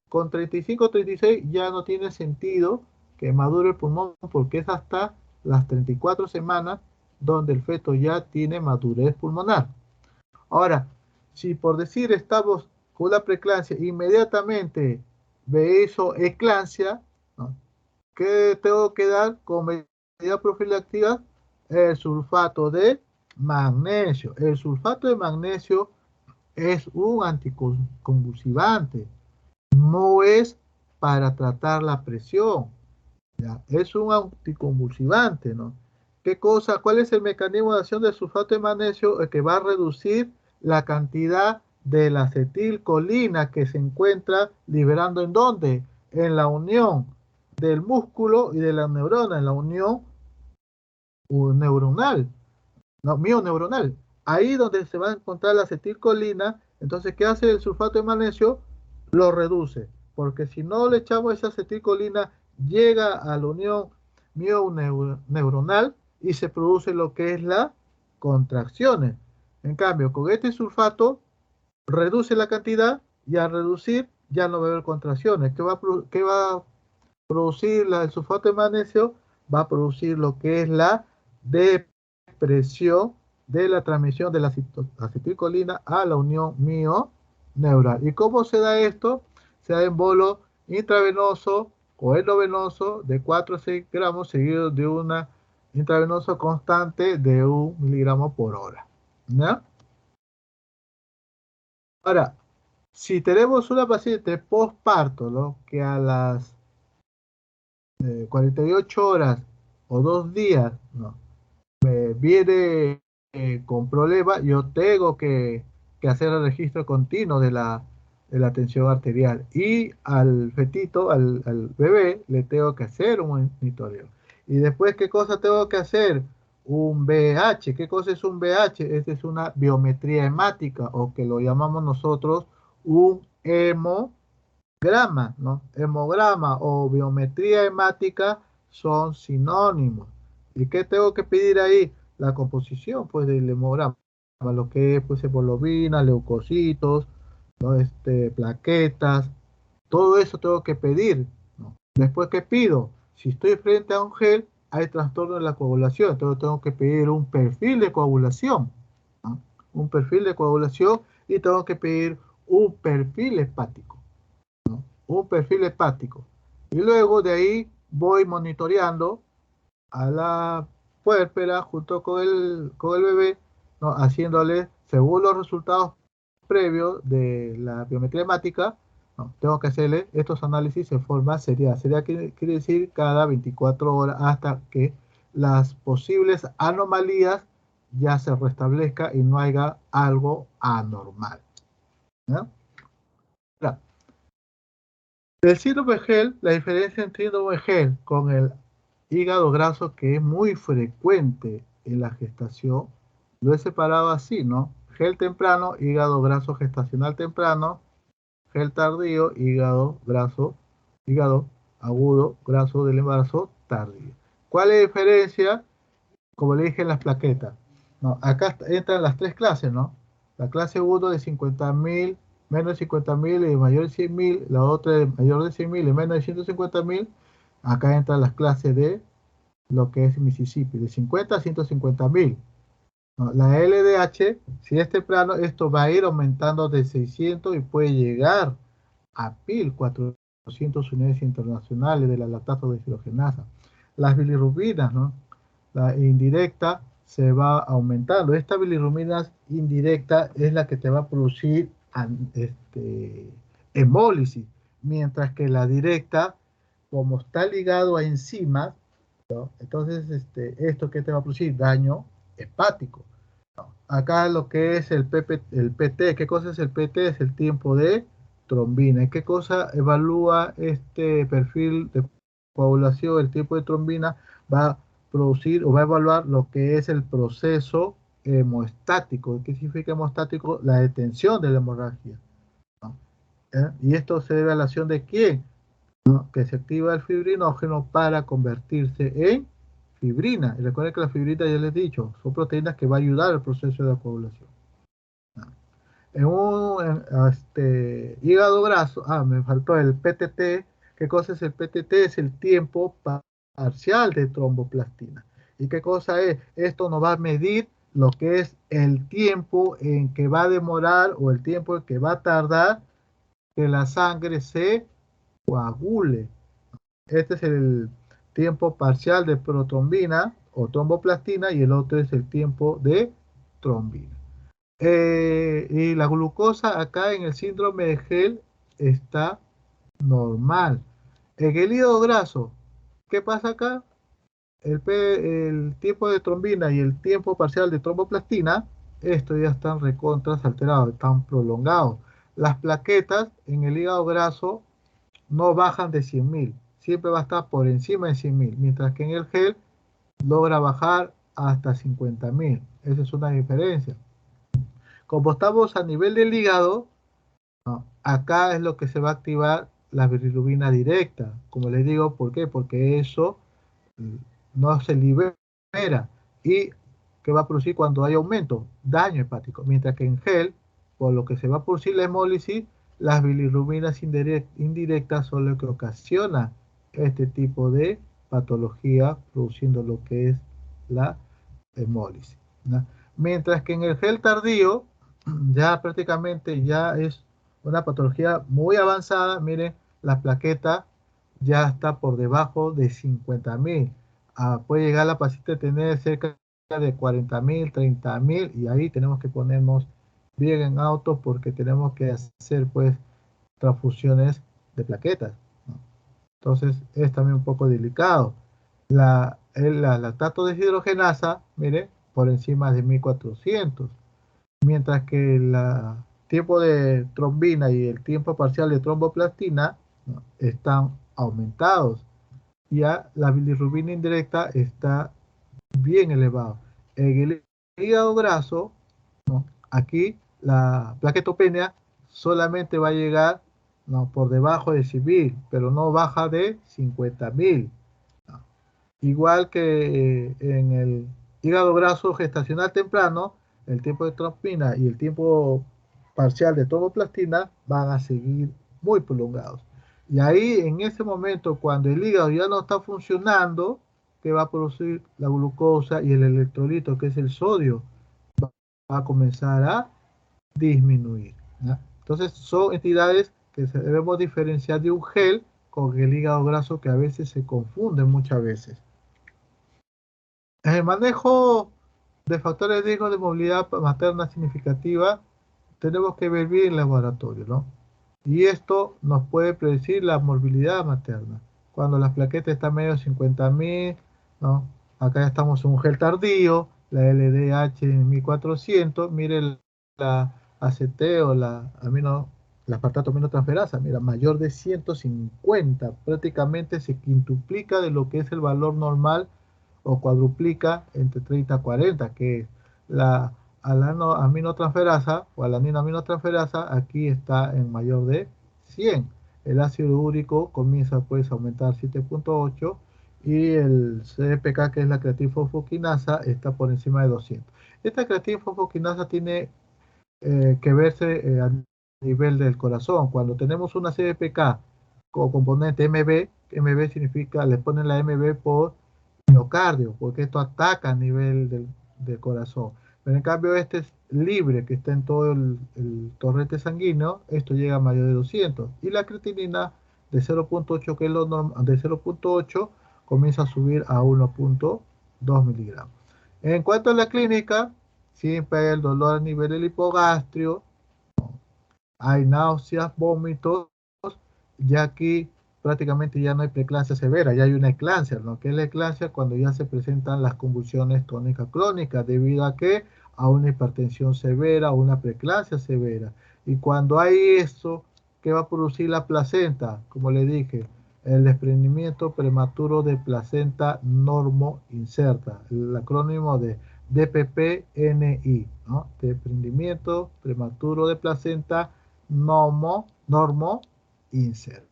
Con 35 o 36 ya no tiene sentido que madure el pulmón porque es hasta las 34 semanas donde el feto ya tiene madurez pulmonar. Ahora, si por decir estamos con la preeclampsia, inmediatamente ve eso eclampsia, ¿no?, ¿qué tengo que dar como medida profiláctica? El sulfato de magnesio. El sulfato de magnesio es un anticonvulsivante, no es para tratar la presión, ¿ya? Es un anticonvulsivante, ¿no? ¿Qué cosa? ¿Cuál es el mecanismo de acción del sulfato de magnesio? El que va a reducir la cantidad de la acetilcolina que se encuentra liberando ¿en dónde? En la unión del músculo y de la neurona, en la unión neuronal, no, mioneuronal. Ahí donde se va a encontrar la acetilcolina. Entonces, ¿qué hace el sulfato de magnesio? Lo reduce, porque si no le echamos esa acetilcolina, llega a la unión mioneuronal y se produce lo que es la contracciones. En cambio, con este sulfato reduce la cantidad y al reducir ya no va a haber contracciones. ¿Qué va a producir el sulfato de magnesio? Va a producir lo que es la depresión de la transmisión de la acetilcolina a la unión mioneural. ¿Y cómo se da esto? Se da en bolo intravenoso o endovenoso de 4 a 6 gramos seguido de una intravenoso constante de 1 miligramo por hora, ¿no? Ahora, si tenemos una paciente postparto, ¿no?, que a las 48 horas o 2 días, ¿no?, viene con problemas, yo tengo que hacer el registro continuo de la tensión arterial y al fetito, al bebé, le tengo que hacer un monitoreo. Y después, ¿qué cosa tengo que hacer? un BH. ¿Qué cosa es un BH? Esta es una biometría hemática, o que lo llamamos nosotros un hemograma, ¿no? Hemograma o biometría hemática son sinónimos. ¿Y qué tengo que pedir ahí? La composición, pues, del hemograma, lo que es, pues, hemoglobina, leucocitos, ¿no? Plaquetas, todo eso tengo que pedir, ¿no? Después, ¿qué pido? Si estoy frente a un gel, hay trastorno de la coagulación, entonces tengo que pedir un perfil de coagulación, ¿no? Un perfil de coagulación, y tengo que pedir un perfil hepático, ¿no? Un perfil hepático. Y luego de ahí voy monitoreando a la puérpera junto con el bebé, ¿no? Haciéndole, según los resultados previos de la biometría hemática, ¿no? Tengo que hacerle estos análisis en forma serial. Serial quiere decir cada 24 horas, hasta que las posibles anomalías ya se restablezca y no haya algo anormal, ¿no? Ahora, del síndrome de Gel, la diferencia entre síndrome de Gel con el hígado graso, que es muy frecuente en la gestación, lo he separado así, ¿no? Gel temprano, hígado graso gestacional temprano; gel tardío, hígado graso, hígado agudo graso del embarazo tardío. ¿Cuál es la diferencia? Como le dije en las plaquetas, ¿no? Acá entran las tres clases, ¿no? La clase 1 de 50.000, menos de 50.000 y mayor de 100.000, la otra de mayor de 100.000 y menos de 150.000. Acá entran las clases de lo que es Mississippi, de 50 a 150.000. ¿No? La LDH, si es temprano, esto va a ir aumentando de 600 y puede llegar a 1.400 unidades internacionales de la lactato deshidrogenasa. Las bilirrubinas, ¿no? La indirecta se va aumentando. Esta bilirrubina indirecta es la que te va a producir hemólisis, mientras que la directa, como está ligado a enzimas, ¿no? Entonces, ¿esto qué te va a producir? Daño hepático. Acá lo que es el PT, ¿qué cosa es el PT? Es el tiempo de trombina. ¿Y qué cosa evalúa este perfil de coagulación? El tiempo de trombina va a producir o va a evaluar lo que es el proceso hemostático. ¿Qué significa hemostático? La detención de la hemorragia, ¿no? ¿Y esto se debe a la acción de quién? ¿No? Que se activa el fibrinógeno para convertirse en fibrina. Y recuerden que la fibrina, ya les he dicho, son proteínas que van a ayudar al proceso de coagulación. En un hígado graso, me faltó el PTT. ¿Qué cosa es el PTT? Es el tiempo parcial de tromboplastina. ¿Y qué cosa es? Esto nos va a medir lo que es el tiempo en que va a demorar, o el tiempo en que va a tardar que la sangre se coagule. Este es el tiempo parcial de protrombina o tromboplastina, y el otro es el tiempo de trombina. Y la glucosa acá en el síndrome de Gel está normal. En el hígado graso, ¿qué pasa acá? El tiempo de trombina y el tiempo parcial de tromboplastina, estos ya están recontras alterados, están prolongados. Las plaquetas en el hígado graso no bajan de 100.000, siempre va a estar por encima de 100.000, mientras que en el gel logra bajar hasta 50.000. Esa es una diferencia. Como estamos a nivel del hígado, ¿no? Acá es lo que se va a activar la bilirrubina directa. Como les digo, ¿por qué? Porque eso no se libera. ¿Y qué va a producir cuando hay aumento? Daño hepático. Mientras que en gel, por lo que se va a producir la hemólisis, las bilirrubinas indirectas son lo que ocasiona este tipo de patología, produciendo lo que es la hemólisis, ¿no? Mientras que en el gel tardío, ya prácticamente ya es una patología muy avanzada. Miren, la plaqueta ya está por debajo de 50.000. Puede llegar la paciente a tener cerca de 40.000, 30.000, y ahí tenemos que ponernos bien en auto, porque tenemos que hacer, pues, transfusiones de plaquetas, ¿no? Entonces es también un poco delicado. La lactato deshidrogenasa, mire, por encima de 1.400, mientras que el tiempo de trombina y el tiempo parcial de tromboplastina, ¿no?, están aumentados. Ya la bilirrubina indirecta está bien elevado. En el hígado graso, ¿no? Aquí la plaquetopenia solamente va a llegar, ¿no?, por debajo de 100.000, pero no baja de 50.000. ¿No? Igual que en el hígado graso gestacional temprano, el tiempo de trombina y el tiempo parcial de tromboplastina van a seguir muy prolongados. Y ahí, en ese momento, cuando el hígado ya no está funcionando, que va a producir la glucosa y el electrolito, que es el sodio, va a comenzar a disminuir. ¿Ya? Entonces, son entidades que debemos diferenciar de un gel con el hígado graso, que a veces se confunden muchas veces. En el manejo de factores de riesgo de movilidad materna significativa, tenemos que ver bien el laboratorio, ¿no? Y esto nos puede predecir la morbilidad materna. Cuando las plaquetas están medio de 50.000, ¿no? Acá ya estamos en un gel tardío, la LDH en 1400, mire la ACT o la aspartato aminotransferasa, mira, mayor de 150, prácticamente se quintuplica de lo que es el valor normal o cuadruplica entre 30 a 40, que la aminotransferasa o alanina aminotransferasa aquí está en mayor de 100. El ácido úrico comienza pues a aumentar 7.8 y el CDPK, que es la creatinfosfoquinasa, está por encima de 200. Esta creatinfosfoquinasa tiene que verse a nivel del corazón. Cuando tenemos una CDPK con componente MB, MB significa, le ponen la MB por miocardio, porque esto ataca a nivel del corazón. Pero en cambio este es libre, que está en todo el torrente sanguíneo, esto llega a mayor de 200. Y la creatinina de 0.8, que es lo normal, de 0.8 comienza a subir a 1.2 miligramos. En cuanto a la clínica, siempre hay el dolor a nivel del hipogastrio, hay náuseas, vómitos, ya aquí prácticamente ya no hay preeclampsia severa, ya hay una eclampsia, ¿no? Que es la eclampsia cuando ya se presentan las convulsiones tónicas crónicas, debido a que a una hipertensión severa o una preeclampsia severa. Y cuando hay eso, ¿qué va a producir la placenta? Como le dije, el desprendimiento prematuro de placenta normo inserta, el acrónimo de DPPNI, ¿no? Desprendimiento prematuro de placenta normo insert.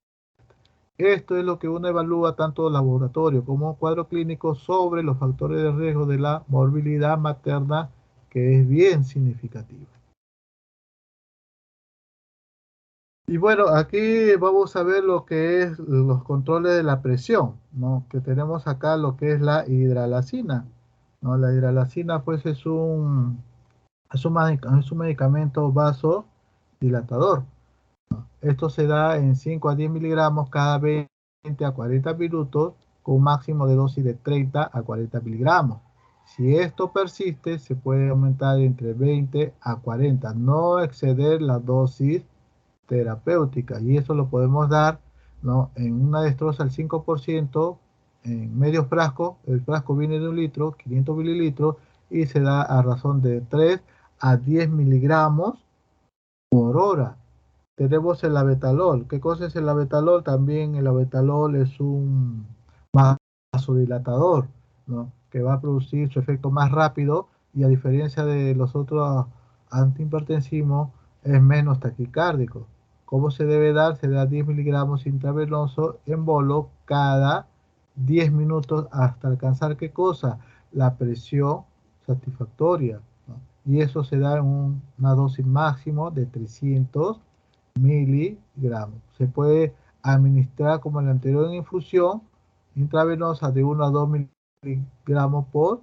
Esto es lo que uno evalúa tanto laboratorio como cuadro clínico sobre los factores de riesgo de la morbilidad materna, que es bien significativa. Y bueno, aquí vamos a ver lo que es los controles de la presión, ¿no? Que tenemos acá lo que es la hidralacina, ¿no? La hidralacina pues es un medicamento vasodilatador. Esto se da en 5 a 10 miligramos cada 20 a 40 minutos, con un máximo de dosis de 30 a 40 miligramos. Si esto persiste, se puede aumentar entre 20 a 40, no exceder la dosis terapéutica. Y eso lo podemos dar, ¿no?, en una destroza al 5%, en medio frasco. El frasco viene de 1 litro, 500 mililitros, y se da a razón de 3 a 10 miligramos por hora. Tenemos el abetalol. ¿Qué cosa es el abetalol? También el abetalol es un vasodilatador, ¿no?, que va a producir su efecto más rápido, y a diferencia de los otros antihipertensivos, es menos taquicárdico. ¿Cómo se debe dar? Se da 10 miligramos intravenoso en bolo cada 10 minutos hasta alcanzar, ¿qué cosa? La presión satisfactoria, ¿no? Y eso se da en una dosis máxima de 300 miligramos. Se puede administrar como en la anterior infusión intravenosa de 1 a 2 miligramos por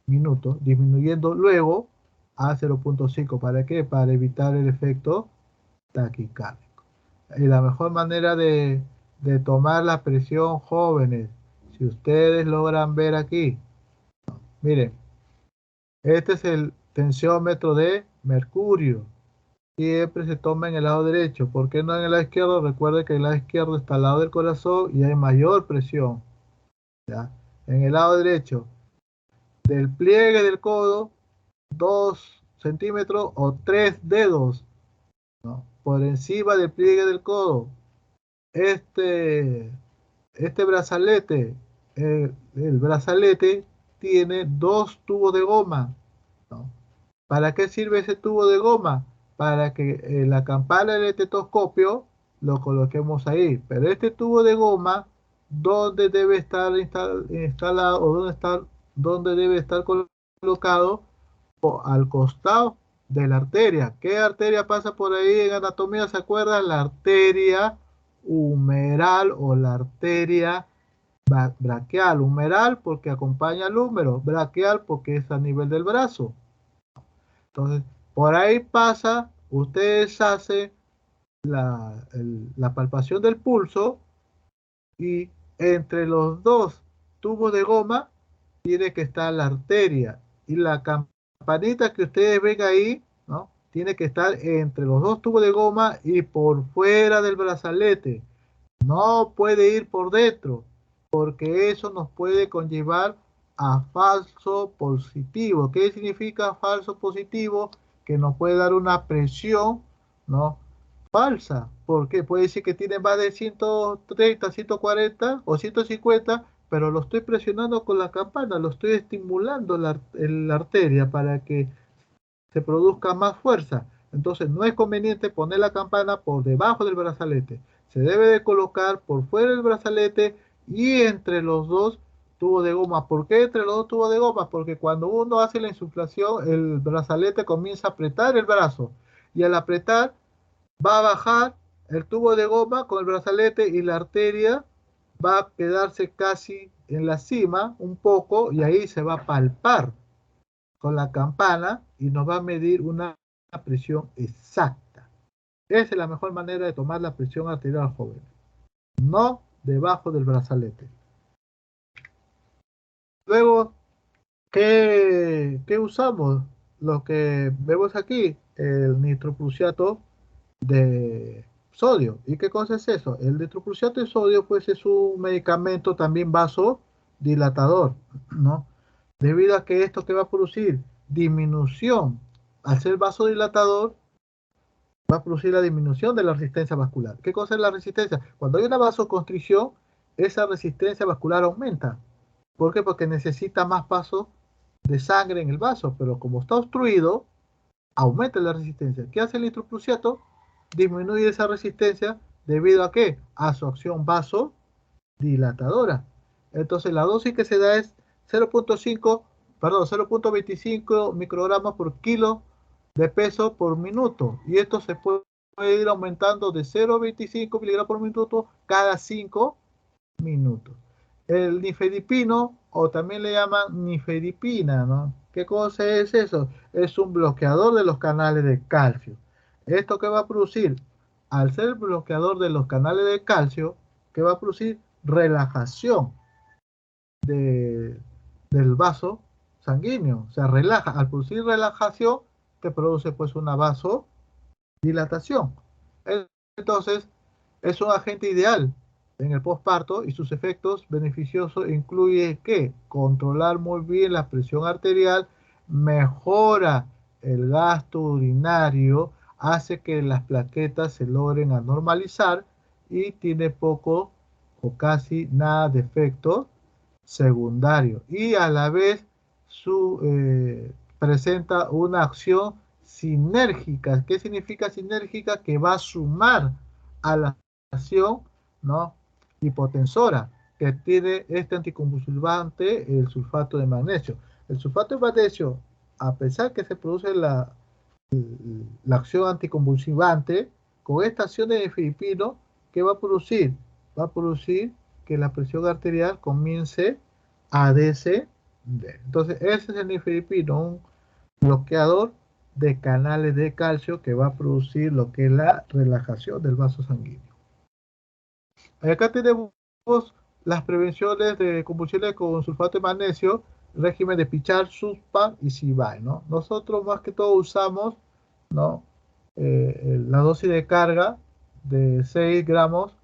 minuto, disminuyendo luego a 0.5. ¿Para qué? Para evitar el efecto taquicárdico. Y la mejor manera de tomar la presión, jóvenes, si ustedes logran ver aquí, miren, este es el tensiómetro de mercurio. Siempre se toma en el lado derecho. ¿Por qué no en el lado izquierdo? Recuerde que el lado izquierdo está al lado del corazón y hay mayor presión, ¿ya? En el lado derecho, del pliegue del codo, 2 centímetros o 3 dedos, ¿no?, por encima del pliegue del codo. Este brazalete, el brazalete tiene 2 tubos de goma, ¿no? ¿Para qué sirve ese tubo de goma? Para que la campana del estetoscopio lo coloquemos ahí. Pero este tubo de goma, ¿dónde debe estar instalado o dónde debe estar colocado? Al costado de la arteria. ¿Qué arteria pasa por ahí en anatomía? ¿Se acuerdan? La arteria humeral o la arteria braquial. Humeral porque acompaña al húmero, braquial porque es a nivel del brazo. Entonces, por ahí pasa, ustedes hacen la palpación del pulso y entre los dos tubos de goma tiene que estar la arteria y la campanita que ustedes ven ahí, ¿no? Tiene que estar entre los dos tubos de goma y por fuera del brazalete. No puede ir por dentro, porque eso nos puede conllevar a falso positivo. ¿Qué significa falso positivo? Que nos puede dar una presión, ¿no? Falsa, porque puede decir que tiene más de 130, 140 o 150, pero lo estoy presionando con la campana, lo estoy estimulando la arteria para que se produzca más fuerza. Entonces no es conveniente poner la campana por debajo del brazalete. Se debe de colocar por fuera del brazalete y entre los dos tubos de goma. ¿Por qué entre los dos tubos de goma? Porque cuando uno hace la insuflación, el brazalete comienza a apretar el brazo. Y al apretar, va a bajar el tubo de goma con el brazalete y la arteria va a quedarse casi en la cima un poco y ahí se va a palpar con la campana y nos va a medir una presión exacta. Esa es la mejor manera de tomar la presión arterial joven, no debajo del brazalete. Luego, ¿qué usamos? Lo que vemos aquí, el nitroprusiato de sodio. ¿Y qué cosa es eso? El nitroprusiato de sodio pues es un medicamento también vasodilatador, ¿no? Debido a que esto que va a producir disminución, al ser vasodilatador, va a producir la disminución de la resistencia vascular. ¿Qué cosa es la resistencia? Cuando hay una vasoconstricción, esa resistencia vascular aumenta. ¿Por qué? Porque necesita más paso de sangre en el vaso, pero como está obstruido, aumenta la resistencia. ¿Qué hace el nitroprusiato? Disminuye esa resistencia debido a qué? A su acción vasodilatadora. Entonces la dosis que se da es 0.25 microgramos por kilo de peso por minuto. Y esto se puede ir aumentando de 0.25 miligramos por minuto cada 5 minutos. El nifedipino, o también le llaman nifedipina, ¿no? ¿Qué cosa es eso? Es un bloqueador de los canales de calcio. ¿Esto qué va a producir? Al ser bloqueador de los canales de calcio, ¿qué va a producir? Relajación del vaso sanguíneo. Se relaja. Al producir relajación, te produce pues una vasodilatación. Entonces, es un agente ideal en el posparto y sus efectos beneficiosos incluyen que controlar muy bien la presión arterial, mejora el gasto urinario, hace que las plaquetas se logren anormalizar y tiene poco o casi nada de efecto secundario y a la vez presenta una acción sinérgica. ¿Qué significa sinérgica? Que va a sumar a la acción, ¿no? Hipotensora que tiene este anticonvulsivante, el sulfato de magnesio. El sulfato de magnesio, a pesar que se produce la acción anticonvulsivante, con esta acción de nifedipino, ¿qué va a producir? Va a producir que la presión arterial comience a descender. Entonces, ese es el nifedipino, un bloqueador de canales de calcio que va a producir lo que es la relajación del vaso sanguíneo. Acá tenemos las prevenciones de convulsiones con sulfato de magnesio, régimen de Pichard, Suspart y Cibai, ¿no? Nosotros más que todo usamos, ¿no? La dosis de carga de 6 gramos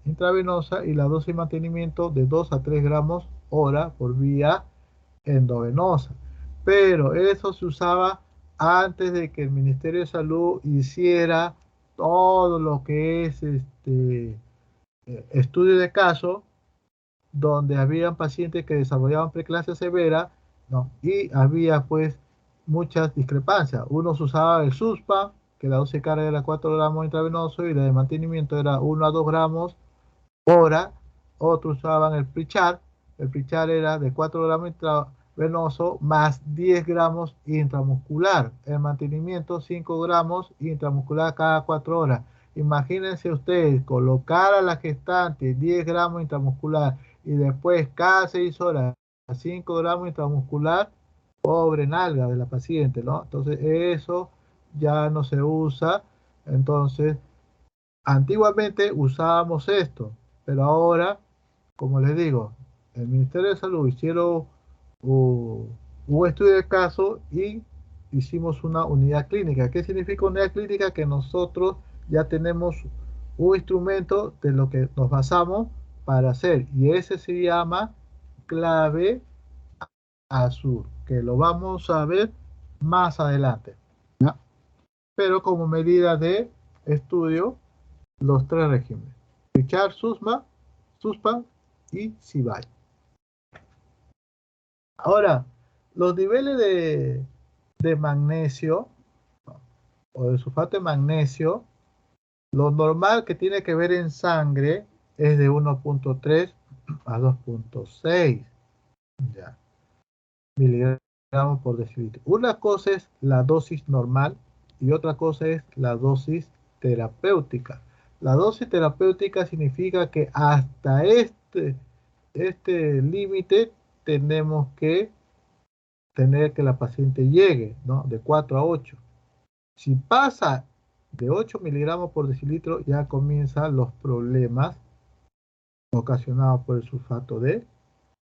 intravenosa y la dosis de mantenimiento de 2 a 3 gramos hora por vía endovenosa. Pero eso se usaba antes de que el Ministerio de Salud hiciera todo lo que es estudio de caso donde habían pacientes que desarrollaban preeclampsia severa, ¿no? Y había pues muchas discrepancias. Unos usaban el Suspam, que la dosis de carga era 4 gramos intravenoso y la de mantenimiento era 1 a 2 gramos hora. Otros usaban el Prichar era de 4 gramos intravenoso más 10 gramos intramuscular. El mantenimiento 5 gramos intramuscular cada 4 horas. Imagínense ustedes colocar a la gestante 10 gramos intramuscular y después cada 6 horas 5 gramos intramuscular, pobre nalga de la paciente, ¿no? Entonces eso ya no se usa. Entonces, antiguamente usábamos esto, pero ahora, como les digo, el Ministerio de Salud hicieron un estudio de caso y hicimos una unidad clínica. ¿Qué significa unidad clínica? Que nosotros ya tenemos un instrumento de lo que nos basamos para hacer, y ese se llama clave azul, que lo vamos a ver más adelante, ¿ya? Pero como medida de estudio, los tres regímenes: Richard, Suspam y Sibay. Ahora, los niveles de magnesio, ¿no?, o de sulfato de magnesio, lo normal que tiene que ver en sangre es de 1.3 a 2.6 ya, miligramos por decilitro. Una cosa es la dosis normal y otra cosa es la dosis terapéutica. La dosis terapéutica significa que hasta este límite tenemos que tener que la paciente llegue, ¿no?, de 4 a 8. Si pasa de 8 miligramos por decilitro, ya comienzan los problemas ocasionados por el sulfato de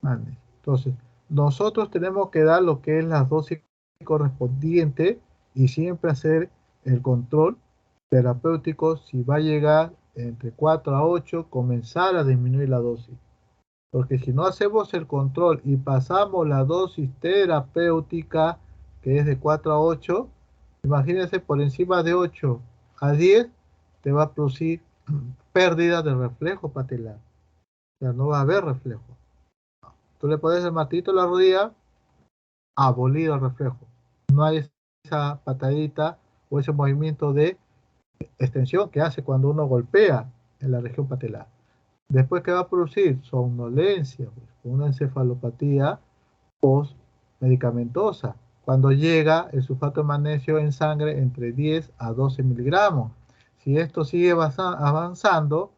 magnesio. Entonces, nosotros tenemos que dar lo que es la dosis correspondiente y siempre hacer el control terapéutico. Si va a llegar entre 4 a 8, comenzar a disminuir la dosis. Porque si no hacemos el control y pasamos la dosis terapéutica, que es de 4 a 8, imagínense, por encima de 8 a 10, te va a producir pérdida de reflejo patelar. O sea, no va a haber reflejo. Tú le pones el martillito en la rodilla, abolido el reflejo. No hay esa patadita o ese movimiento de extensión que hace cuando uno golpea en la región patelar. Después, ¿qué va a producir? Somnolencia, pues, una encefalopatía postmedicamentosa, cuando llega el sulfato de magnesio en sangre entre 10 a 12 miligramos. Si esto sigue avanzando,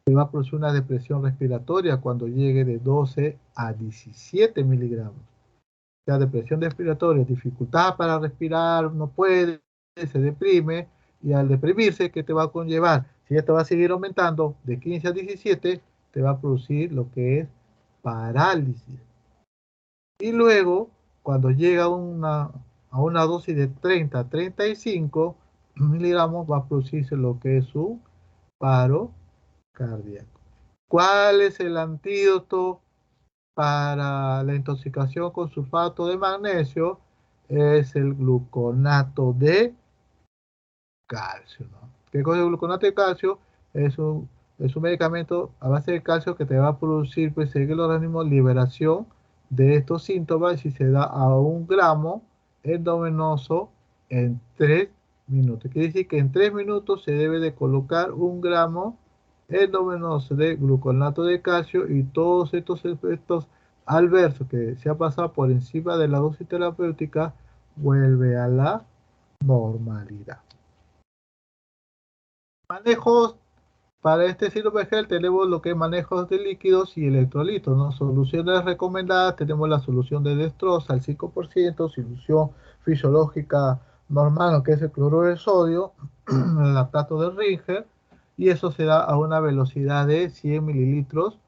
se va a producir una depresión respiratoria cuando llegue de 12 a 17 miligramos. La depresión respiratoria, dificultad para respirar, no puede, se deprime, y al deprimirse, ¿qué te va a conllevar? Si esto va a seguir aumentando de 15 a 17, te va a producir lo que es parálisis. Y luego, cuando llega a una dosis de 30 a 35 miligramos, va a producirse lo que es un paro cardíaco. ¿Cuál es el antídoto para la intoxicación con sulfato de magnesio? Es el gluconato de calcio, ¿no? ¿Qué cosa es el gluconato de calcio? Es un medicamento a base de calcio que te va a producir, pues, en el organismo, liberación de estos síntomas, y se da a 1 gramo endovenoso en 3 minutos. Quiere decir que en 3 minutos se debe de colocar 1 gramo endovenoso de gluconato de calcio, y todos estos efectos adversos que se ha pasado por encima de la dosis terapéutica vuelve a la normalidad. Manejos para este síndrome de Gel: tenemos lo que es manejos de líquidos y electrolitos, ¿no? Soluciones recomendadas: tenemos la solución de dextrosa al 5%, solución fisiológica normal, lo que es el cloruro de sodio, el lactato de Ringer, y eso se da a una velocidad de 100 mililitros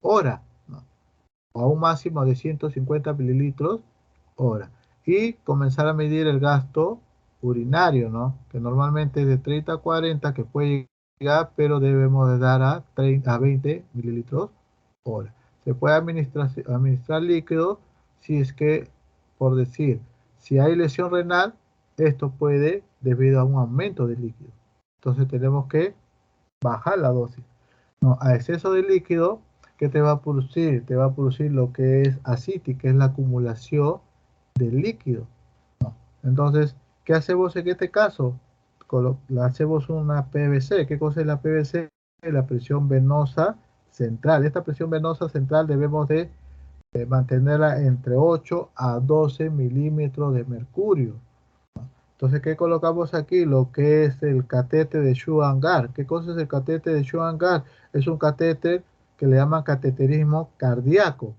hora, ¿no?, a un máximo de 150 mililitros hora. Y comenzar a medir el gasto urinario, ¿no?, que normalmente es de 30 a 40, que puede llegar, pero debemos de dar a 20 mililitros hora. Se puede administrar líquido si es que, por decir, si hay lesión renal, esto puede debido a un aumento de líquido. Entonces tenemos que bajar la dosis. No, a exceso de líquido, ¿qué te va a producir? Te va a producir lo que es ascitis, que es la acumulación del líquido. Entonces, ¿qué hacemos en este caso? Hacemos una PVC. ¿Qué cosa es la PVC? La presión venosa central. Esta presión venosa central debemos de mantenerla entre 8 a 12 milímetros de mercurio. Entonces, ¿qué colocamos aquí? Lo que es el catéter de Schuangar. ¿Qué cosa es el catéter de Schuangar? Es un catéter que le llaman cateterismo cardíaco.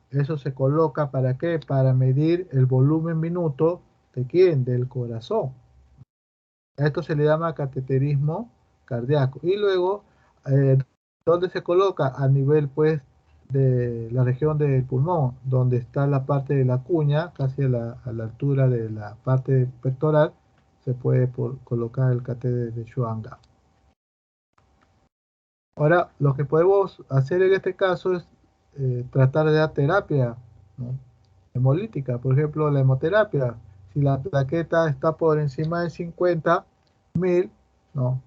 Eso se coloca ¿para qué? Para medir el volumen minuto de quién, del corazón. A esto se le llama cateterismo cardíaco. Y luego, ¿dónde se coloca? A nivel, pues, de la región del pulmón, donde está la parte de la cuña, casi a la altura de la parte pectoral, se puede colocar el catéter de Schuangar. Ahora, lo que podemos hacer en este caso es tratar de dar terapia, ¿no?, hemolítica. Por ejemplo, la hemoterapia. Si la plaqueta está por encima de 50.000, ¿no?,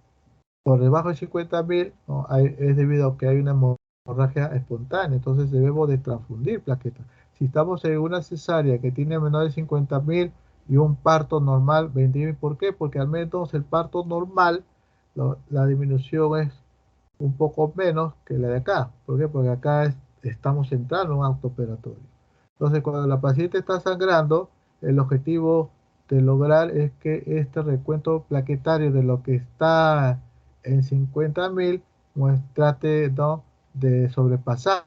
por debajo de 50.000, ¿no?, es debido a que hay una hemorragia espontánea. Entonces debemos de transfundir plaquetas. Si estamos en una cesárea que tiene menor de 50.000 y un parto normal 20.000, ¿por qué? Porque al menos el parto normal, la disminución es un poco menos que la de acá. ¿Por qué? Porque acá estamos entrando en un acto operatorio. Entonces, cuando la paciente está sangrando, el objetivo de lograr es que este recuento plaquetario de lo que está en 50.000, pues trate, ¿no?, de sobrepasar.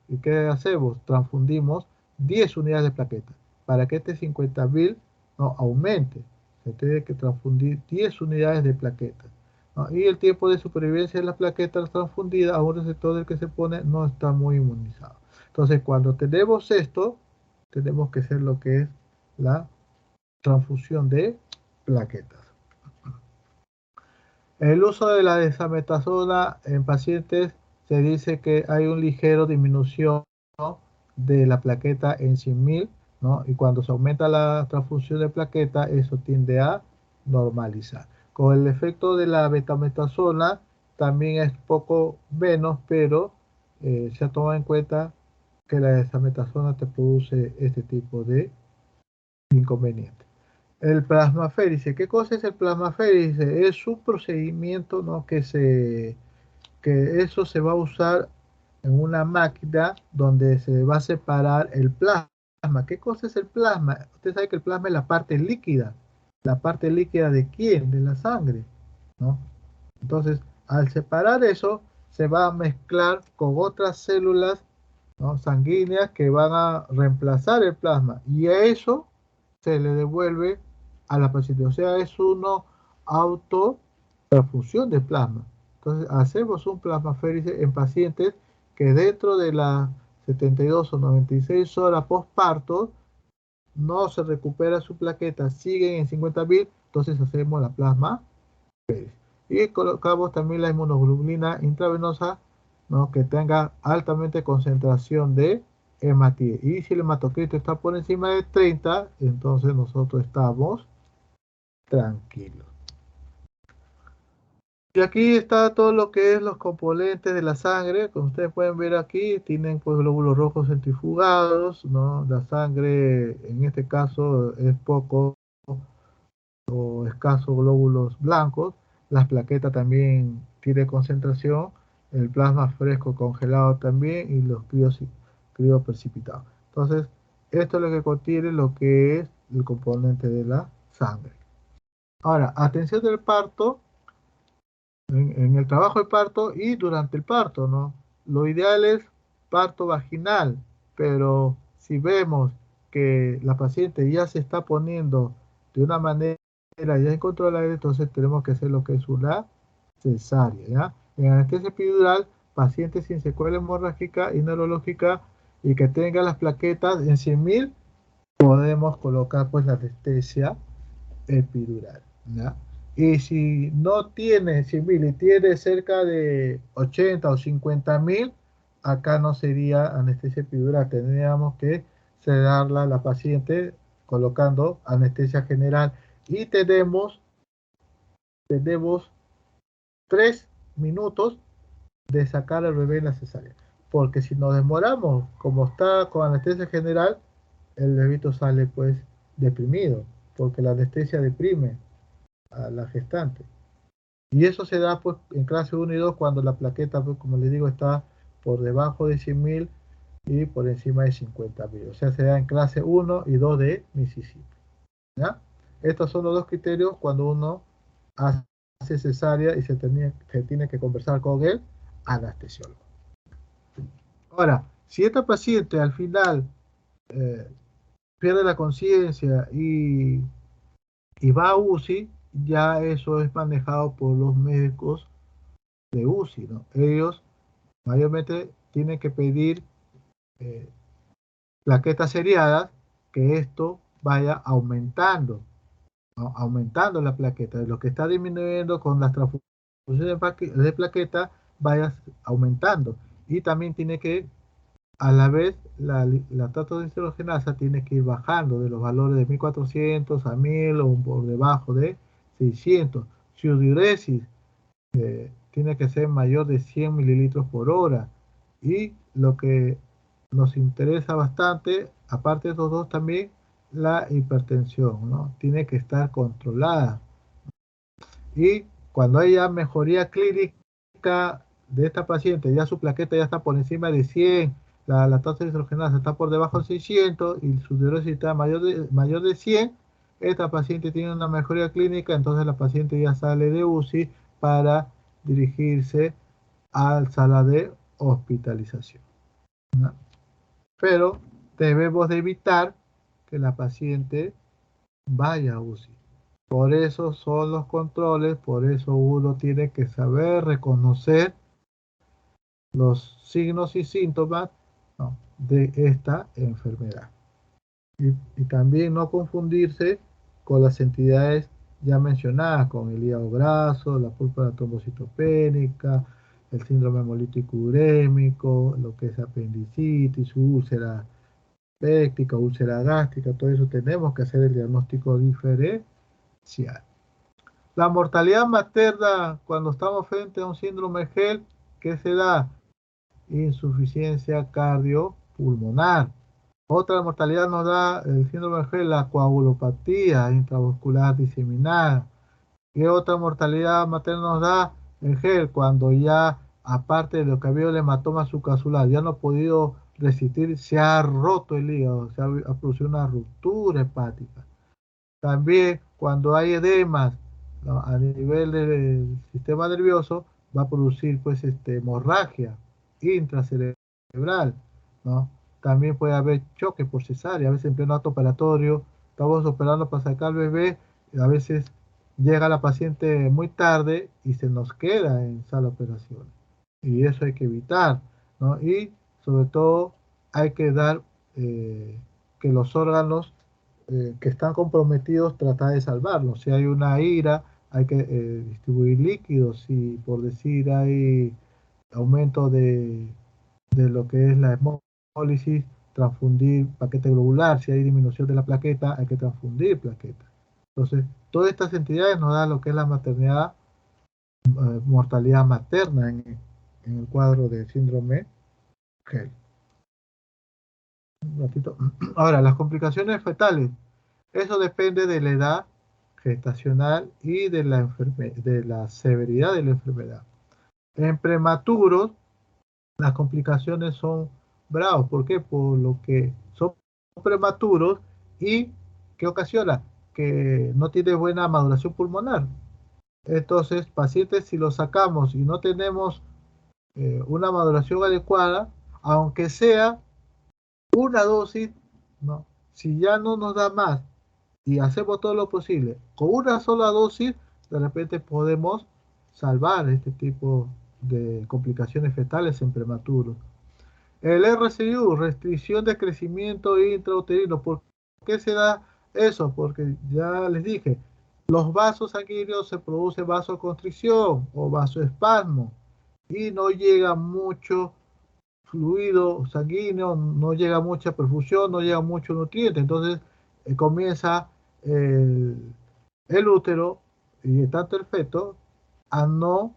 ¿Y qué hacemos? Transfundimos 10 unidades de plaquetas para que este 50.000 no aumente. Se tiene que transfundir 10 unidades de plaquetas. Y el tiempo de supervivencia de las plaquetas transfundidas a un receptor del que se pone no está muy inmunizado. Entonces, cuando tenemos esto, tenemos que hacer lo que es la transfusión de plaquetas. El uso de la desametasona en pacientes se dice que hay un ligero disminución, ¿no?, de la plaqueta en 100.000, ¿no? Y cuando se aumenta la transfusión de plaqueta, eso tiende a normalizar. Con el efecto de la betametasona también es poco menos, pero se ha tomado en cuenta que la desametasona te produce este tipo de inconvenientes. El plasmaférice. ¿Qué cosa es el plasmaférice? Es un procedimiento, ¿no?, que eso se va a usar en una máquina donde se va a separar el plasma. ¿Qué cosa es el plasma? Usted sabe que el plasma es la parte líquida. ¿La parte líquida de quién? De la sangre, ¿no? Entonces, al separar eso, se va a mezclar con otras células, ¿no?, sanguíneas que van a reemplazar el plasma. Y a eso se le devuelve a la paciente. O sea, es una autotransfusión de plasma. Entonces, hacemos un plasmaférice en pacientes que dentro de las 72 o 96 horas postparto no se recupera su plaqueta, siguen en 50.000, entonces hacemos la plasmaférice. Y colocamos también la inmunoglobulina intravenosa, ¿no?, que tenga altamente concentración de hematite. Y si el hematocrito está por encima de 30, entonces nosotros estamos tranquilos. Y aquí está todo lo que es los componentes de la sangre. Como ustedes pueden ver aquí, tienen pues glóbulos rojos centrifugados, ¿no? La sangre en este caso es poco o escasos glóbulos blancos. Las plaquetas también tienen concentración, el plasma fresco congelado también y los crioprecipitados. Entonces, esto es lo que contiene lo que es el componente de la sangre. Ahora, atención del parto, en el trabajo de parto y durante el parto, ¿no? Lo ideal es parto vaginal, pero si vemos que la paciente ya se está poniendo de una manera ya encontró el aire, entonces tenemos que hacer lo que es una cesárea, ¿ya? En anestesia epidural, pacientes sin secuela hemorrágica y neurológica y que tenga las plaquetas en 100.000, podemos colocar pues la anestesia epidural, ¿ya? Y si no tiene 100.000 y tiene cerca de 80 o 50.000, acá no sería anestesia epidural, tendríamos que sedarla a la paciente colocando anestesia general y tenemos 3 minutos de sacar al bebé en la cesárea. porque si nos demoramos, como está con anestesia general, el bebito sale pues deprimido, porque la anestesia deprime a la gestante. Y eso se da pues en clase 1 y 2 cuando la plaqueta, pues, como les digo, está por debajo de 100.000 y por encima de 50.000. O sea, se da en clase 1 y 2 de Mississippi. ¿Ya? Estos son los dos criterios cuando uno hace cesárea y se tiene que conversar con el anestesiólogo. Ahora, si esta paciente al final eh, pierde la conciencia y va a UCI, ya eso es manejado por los médicos de UCI, ¿no? Ellos mayormente tienen que pedir eh, plaquetas seriadas, que esto vaya aumentando, ¿no? Aumentando la plaqueta. Lo que está disminuyendo con las transfusiones de plaqueta vaya aumentando. Y también tiene que, a la vez, la hidrogenasa tiene que ir bajando de los valores de 1400 a 1000 o por debajo de 600. Su diuresis tiene que ser mayor de 100 mililitros por hora. Y lo que nos interesa bastante, aparte de esos dos también, la hipertensión, ¿no? Tiene que estar controlada. Y cuando haya mejoría clínica de esta paciente, ya su plaqueta ya está por encima de 100, la tasa de hidrogenasa está por debajo de 600 y su diuresis está mayor de 100, esta paciente tiene una mejoría clínica, entonces la paciente ya sale de UCI para dirigirse a la sala de hospitalización, ¿no? Pero debemos de evitar que la paciente vaya a UCI. Por eso son los controles, por eso uno tiene que saber reconocer los signos y síntomas, ¿no?, de esta enfermedad. Y también no confundirse con las entidades ya mencionadas, con el hígado graso, la púrpura trombocitopénica, el síndrome hemolítico urémico, lo que es apendicitis, úlcera péptica, úlcera gástrica, todo eso tenemos que hacer el diagnóstico diferencial. La mortalidad materna cuando estamos frente a un síndrome GEL, ¿qué se da? Insuficiencia cardiopulmonar. Otra mortalidad nos da el síndrome GEL, la coagulopatía intravascular diseminada. ¿Qué otra mortalidad materna nos da el GEL? Cuando ya, aparte de lo que había el hematoma subcapsular, ya no ha podido resistir, se ha roto el hígado, se ha producido una ruptura hepática. También cuando hay edemas, ¿no?, a nivel del sistema nervioso, va a producir pues hemorragia intracerebral, ¿no? También puede haber choque por cesárea, a veces en pleno acto operatorio, estamos operando para sacar al bebé, y a veces llega la paciente muy tarde y se nos queda en sala de operaciones. Y eso hay que evitar, ¿no? Y sobre todo hay que dar que los órganos que están comprometidos, tratar de salvarlos. Si hay una ira, hay que distribuir líquidos. Si por decir hay aumento de lo que es la hemólisis, transfundir paquete globular. Si hay disminución de la plaqueta, hay que transfundir plaqueta. Entonces, todas estas entidades nos dan lo que es la maternidad, mortalidad materna en el cuadro de síndrome GEL. Un ratito. Ahora, las complicaciones fetales. Eso depende de la edad gestacional y de la severidad de la enfermedad. En prematuros, las complicaciones son bravas. ¿Por qué? Por lo que son prematuros y ¿qué ocasiona? Que no tiene buena maduración pulmonar. Entonces, pacientes, si los sacamos y no tenemos una maduración adecuada, aunque sea una dosis, ¿no? Si ya no nos da más y hacemos todo lo posible, con una sola dosis, de repente podemos salvar este tipo de complicaciones fetales en prematuros. El RCU, restricción de crecimiento intrauterino. ¿Por qué se da eso? Porque ya les dije, los vasos sanguíneos se produce vasoconstricción o vasoespasmo y no llega mucho fluido sanguíneo, no llega mucha perfusión, no llega mucho nutriente. Entonces comienza el útero y tanto el feto a no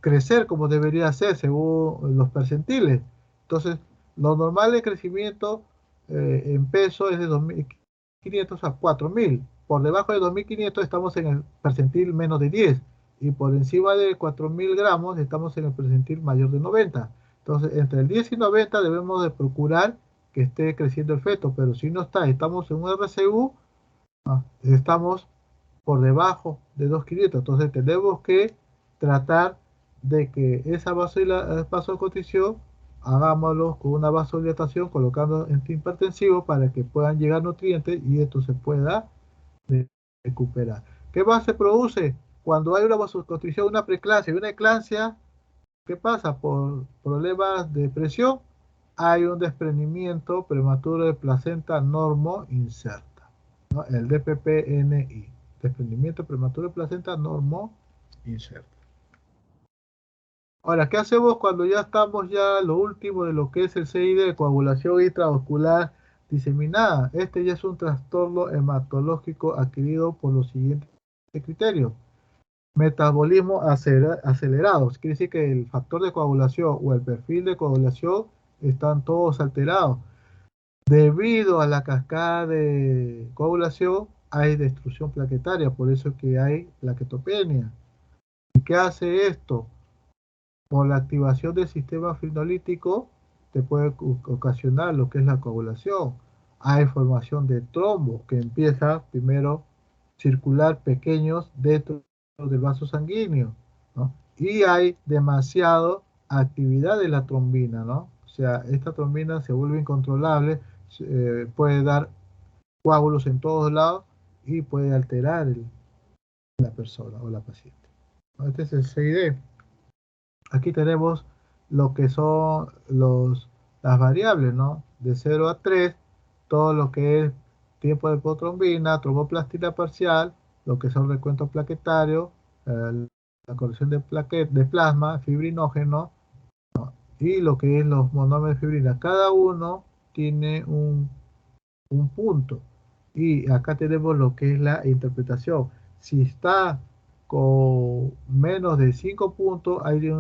crecer como debería ser según los percentiles. Entonces, lo normal de crecimiento en peso es de 2.500 a 4.000. Por debajo de 2.500 estamos en el percentil menos de 10 y por encima de 4.000 gramos estamos en el percentil mayor de 90. Entonces, entre el 10 y 90 debemos de procurar que esté creciendo el feto, pero si no está, estamos en un RCU, estamos por debajo de 2.500. Entonces tenemos que tratar de que esa vasoconstricción hagámoslo con una vasodilatación colocando antihipertensivo para que puedan llegar nutrientes y esto se pueda recuperar. ¿Qué más se produce? Cuando hay una vasoconstricción, una preeclampsia y una eclampsia, ¿qué pasa? Por problemas de presión, hay un desprendimiento prematuro de placenta normo inserta, ¿no? El DPPNI, desprendimiento prematuro de placenta normo inserta. Ahora, ¿qué hacemos cuando ya estamos ya lo último de lo que es el CID de coagulación intravascular diseminada? Este ya es un trastorno hematológico adquirido por los siguientes criterios. Metabolismo acelerado, quiere decir que el factor de coagulación o el perfil de coagulación están todos alterados. Debido a la cascada de coagulación hay destrucción plaquetaria, por eso es que hay plaquetopenia. ¿Y qué hace esto? Por la activación del sistema fibrinolítico te puede ocasionar lo que es la coagulación. Hay formación de trombos que empieza primero a circular pequeños dentro del vaso sanguíneo, ¿no? Y hay demasiada actividad de la trombina, ¿no? O sea, esta trombina se vuelve incontrolable, puede dar coágulos en todos lados y puede alterar la persona o la paciente, ¿no? Este es el CID. Aquí tenemos lo que son las variables, ¿no? De 0 a 3, todo lo que es tiempo de protrombina, tromboplastina parcial, lo que son recuentos plaquetarios, la corrección de plasma, fibrinógeno, y lo que es los monómeros de fibrina. Cada uno tiene un punto. Y acá tenemos lo que es la interpretación. Si está con menos de 5 puntos, hay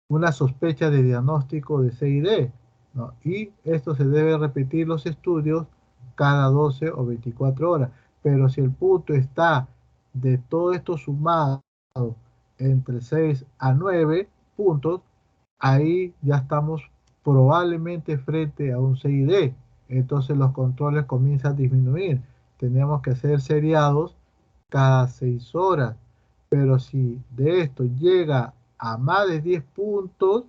una sospecha de diagnóstico de CID, ¿no? Y esto se debe repetir los estudios cada 12 o 24 horas. Pero si el punto está de todo esto sumado entre 6 a 9 puntos, ahí ya estamos probablemente frente a un CID. Entonces los controles comienzan a disminuir. Tenemos que hacer seriados cada 6 horas. Pero si de esto llega a más de 10 puntos,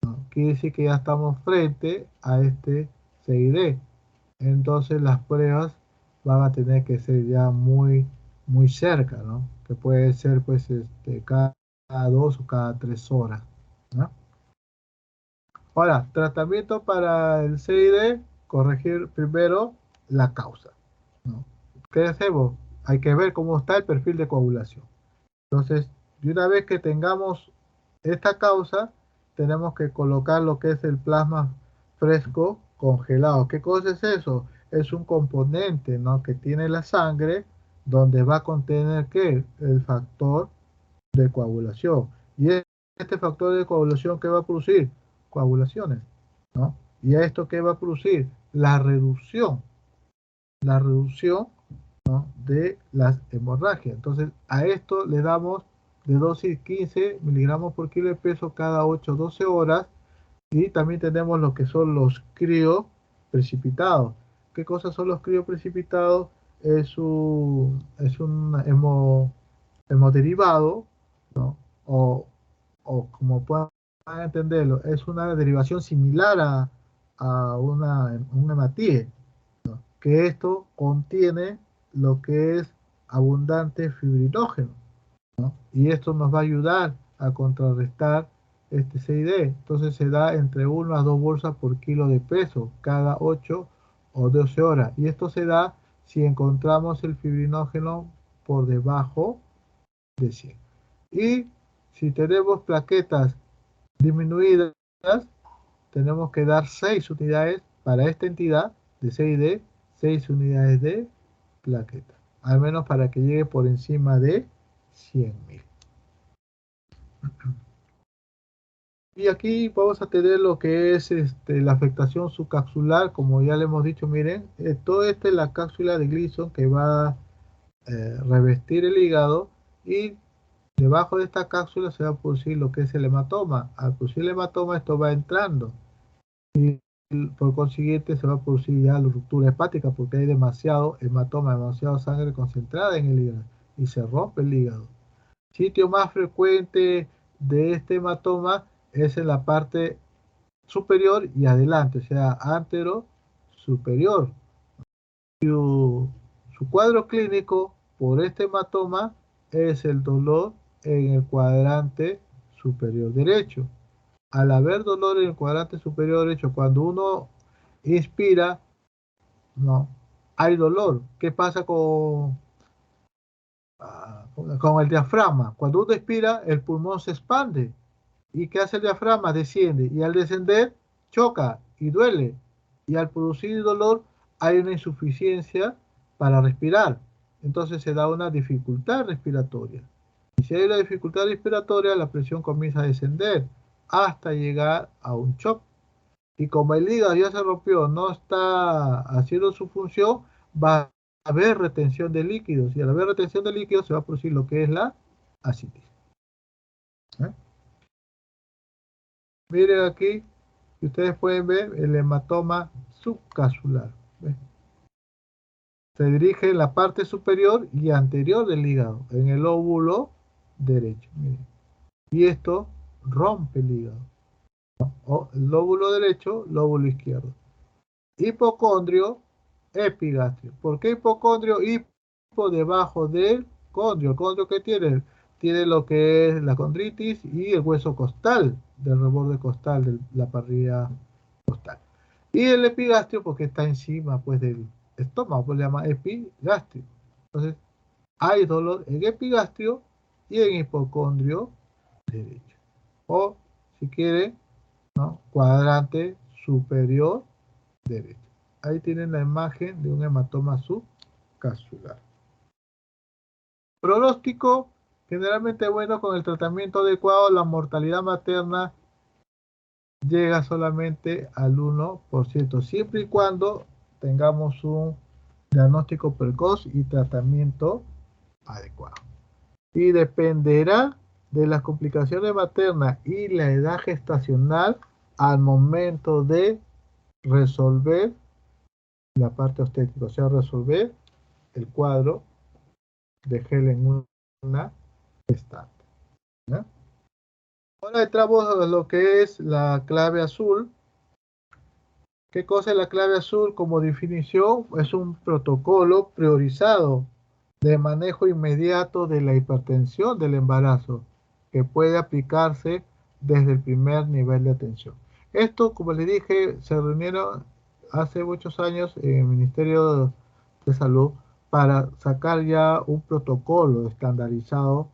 ¿no? Quiere decir que ya estamos frente a este CID. Entonces las pruebas van a tener que ser ya muy cerca, ¿no? Que puede ser pues cada 2 o cada 3 horas, ¿no? Ahora, tratamiento para el CID, corregir primero la causa, ¿no? ¿Qué hacemos? Hay que ver cómo está el perfil de coagulación. Entonces, de una vez que tengamos esta causa, tenemos que colocar lo que es el plasma fresco congelado. ¿Qué cosa es eso? Es un componente, ¿no?, que tiene la sangre donde va a contener ¿qué? El factor de coagulación. Y este factor de coagulación, ¿qué va a producir? Coagulaciones, ¿no? ¿Y a esto qué va a producir? La reducción, ¿no?, de las hemorragias. Entonces, a esto le damos de dosis 15 miligramos por kilo de peso cada 8 o 12 horas. Y también tenemos lo que son los crioprecipitados. ¿Qué cosas son los crioprecipitados? Es un hemoderivado, ¿no? O como puedan entenderlo, es una derivación similar a un hematíe, que esto contiene lo que es abundante fibrinógeno, ¿no? Y esto nos va a ayudar a contrarrestar este CID. Entonces se da entre 1 a 2 bolsas por kilo de peso cada 8 o 12 horas. Y esto se da si encontramos el fibrinógeno por debajo de 100. Y si tenemos plaquetas disminuidas, tenemos que dar 6 unidades para esta entidad de CID, 6 unidades de plaqueta, al menos para que llegue por encima de 100.000. Y aquí vamos a tener lo que es la afectación subcapsular, como ya le hemos dicho, miren, todo esto es la cápsula de Gleason que va a revestir el hígado, y debajo de esta cápsula se va a producir lo que es el hematoma. Al producir el hematoma, esto va entrando y por consiguiente se va a producir ya la ruptura hepática, porque hay demasiado hematoma, demasiada sangre concentrada en el hígado y se rompe el hígado. Sitio más frecuente de este hematoma es en la parte superior y adelante, o sea, antero superior. Su cuadro clínico por este hematoma es el dolor en el cuadrante superior derecho. Al haber dolor en el cuadrante superior derecho, cuando uno inspira, no, hay dolor. ¿Qué pasa con el diafragma? Cuando uno expira, el pulmón se expande. ¿Y qué hace el diafragma? Desciende. Y al descender, choca y duele. Y al producir dolor, hay una insuficiencia para respirar. Entonces se da una dificultad respiratoria. Y si hay una dificultad respiratoria, la presión comienza a descender hasta llegar a un shock. Y como el hígado ya se rompió, no está haciendo su función, va a haber retención de líquidos. Y al haber retención de líquidos, se va a producir lo que es la ascitis. ¿Eh? Miren aquí, ustedes pueden ver el hematoma subcapsular. ¿Ves? Se dirige en la parte superior y anterior del hígado, en el lóbulo derecho. Miren. Y esto rompe el hígado. O lóbulo derecho, lóbulo izquierdo. Hipocondrio, epigastrio. ¿Por qué hipocondrio? Hipo debajo del condrio. ¿El condrio qué tiene? Tiene lo que es la condritis y el hueso costal, del reborde costal, de la parrilla costal. Y el epigastrio porque está encima pues del estómago, pues le llama epigastrio. Entonces, hay dolor en epigastrio y en hipocondrio derecho. O, si quiere, ¿no? Cuadrante superior derecho. Ahí tienen la imagen de un hematoma subcapsular. Pronóstico, generalmente bueno, con el tratamiento adecuado, la mortalidad materna llega solamente al 1%, siempre y cuando tengamos un diagnóstico precoz y tratamiento adecuado. Y dependerá de las complicaciones maternas y la edad gestacional al momento de resolver la parte obstétrica, o sea, resolver el cuadro de gel en una gestante. ¿Ya? Ahora entramos a lo que es la clave azul. ¿Qué cosa es la clave azul? Como definición, es un protocolo priorizado de manejo inmediato de la hipertensión del embarazo, que puede aplicarse desde el primer nivel de atención. Esto, como les dije, se reunieron hace muchos años en el Ministerio de Salud para sacar ya un protocolo estandarizado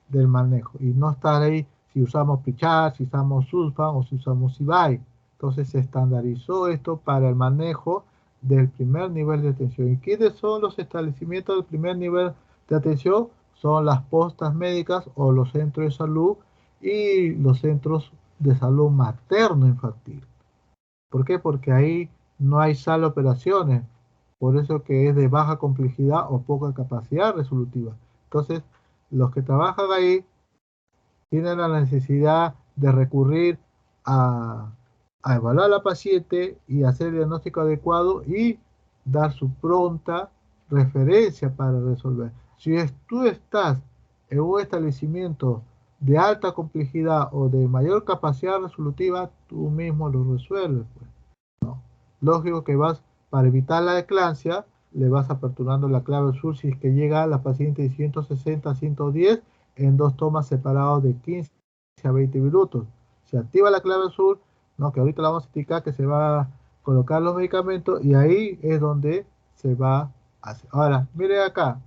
del manejo y no estar ahí si usamos Pichar, si usamos Sulfan o si usamos Ibai. Entonces se estandarizó esto para el manejo del primer nivel de atención. ¿Y quiénes son los establecimientos del primer nivel de atención? Son las postas médicas o los centros de salud y los centros de salud materno-infantil. ¿Por qué? Porque ahí no hay sala de operaciones, por eso que es de baja complejidad o poca capacidad resolutiva. Entonces, los que trabajan ahí tienen la necesidad de recurrir a, a evaluar a la paciente y hacer el diagnóstico adecuado y dar su pronta referencia para resolver. Si tú estás en un establecimiento de alta complejidad o de mayor capacidad resolutiva, tú mismo lo resuelves, pues. Lógico que vas, para evitar la eclampsia, le vas aperturando la clave azul si es que llega a la paciente de 160 a 110 en dos tomas separadas de 15 a 20 minutos. Se activa la clave azul, ¿no? Que ahorita la vamos a explicar, que se va a colocar los medicamentos y ahí es donde se va a hacer. Ahora, mire acá,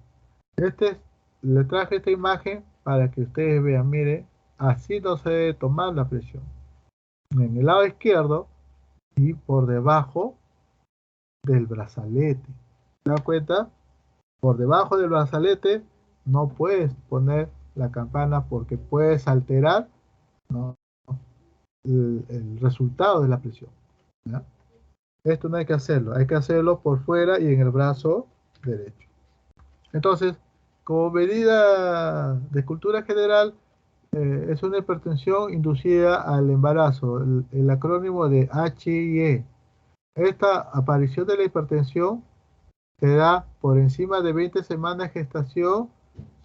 le traje esta imagen para que ustedes vean, mire, así no se debe tomar la presión. En el lado izquierdo y por debajo del brazalete. ¿Se dan cuenta? Por debajo del brazalete no puedes poner la campana porque puedes alterar, ¿no?, el resultado de la presión, ¿ya? Esto no hay que hacerlo por fuera y en el brazo derecho. Entonces, como medida de cultura general, es una hipertensión inducida al embarazo, el acrónimo de HIE. Esta aparición de la hipertensión se da por encima de 20 semanas de gestación,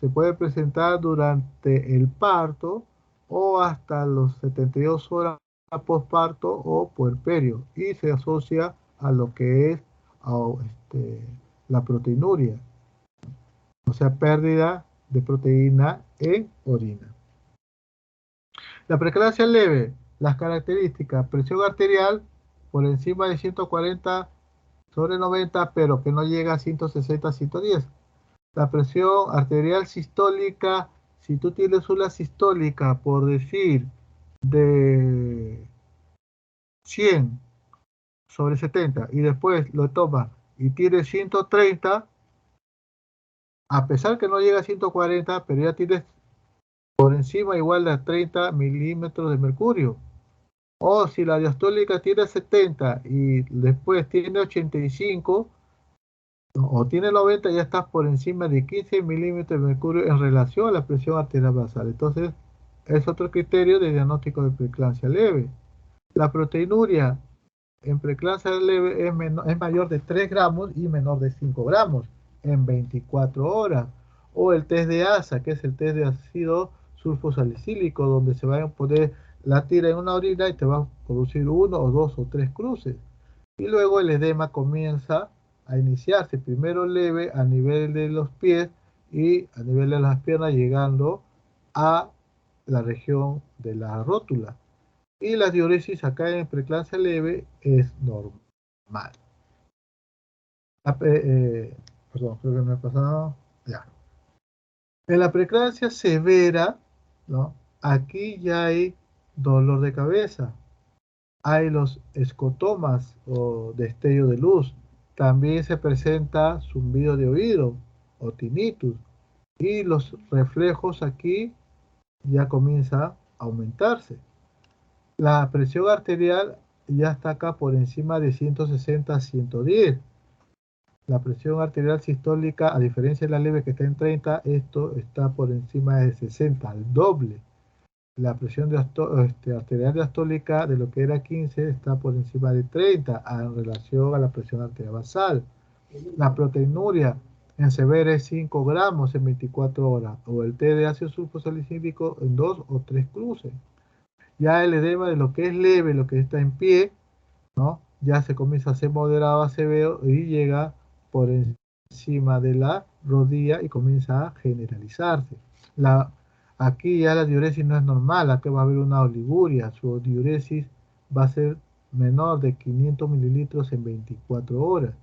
se puede presentar durante el parto o hasta los 72 horas posparto o puerperio, y se asocia a lo que es la proteinuria, o sea, pérdida de proteína en orina. La preeclampsia leve, las características: presión arterial por encima de 140/90, pero que no llega a 160/110. La presión arterial sistólica, si tú tienes una sistólica, por decir, de 100/70 y después lo tomas y tienes 130, a pesar que no llega a 140, pero ya tienes por encima igual de 30 milímetros de mercurio. O si la diastólica tiene 70 y después tiene 85 o tiene 90, ya estás por encima de 15 milímetros de mercurio en relación a la presión arterial basal. Entonces, es otro criterio de diagnóstico de preeclampsia leve. La proteinuria en preeclampsia leve es mayor de 3 gramos y menor de 5 gramos en 24 horas. O el test de ASA, que es el test de ácido sulfosalicílico, donde se va a poner la tira en una orina y te va a producir 1 o 2 o 3 cruces. Y luego el edema comienza a iniciarse, primero leve a nivel de los pies y a nivel de las piernas, llegando a la región de la rótula. Y la diuresis acá en preeclampsia leve es normal. Perdón, creo que me he pasado. Ya. En la preeclampsia severa, ¿no?, aquí ya hay dolor de cabeza, hay los escotomas o destello de luz, también se presenta zumbido de oído o tinnitus, y los reflejos aquí ya comienza a aumentarse. La presión arterial ya está acá por encima de 160/110. La presión arterial sistólica, a diferencia de la leve que está en 30, esto está por encima de 60, al doble. La presión arterial diastólica, de lo que era 15, está por encima de 30 en relación a la presión arterial basal. La proteinuria en severa es 5 gramos en 24 horas, o el té de ácido sulfosalicílico en 2 o 3 cruces. Ya el edema de lo que es leve, lo que está en pie, ¿no?, ya se comienza a ser moderado a severo y llega por encima de la rodilla y comienza a generalizarse. Aquí ya la diuresis no es normal, aquí va a haber una oliguria, su diuresis va a ser menor de 500 mililitros en 24 horas.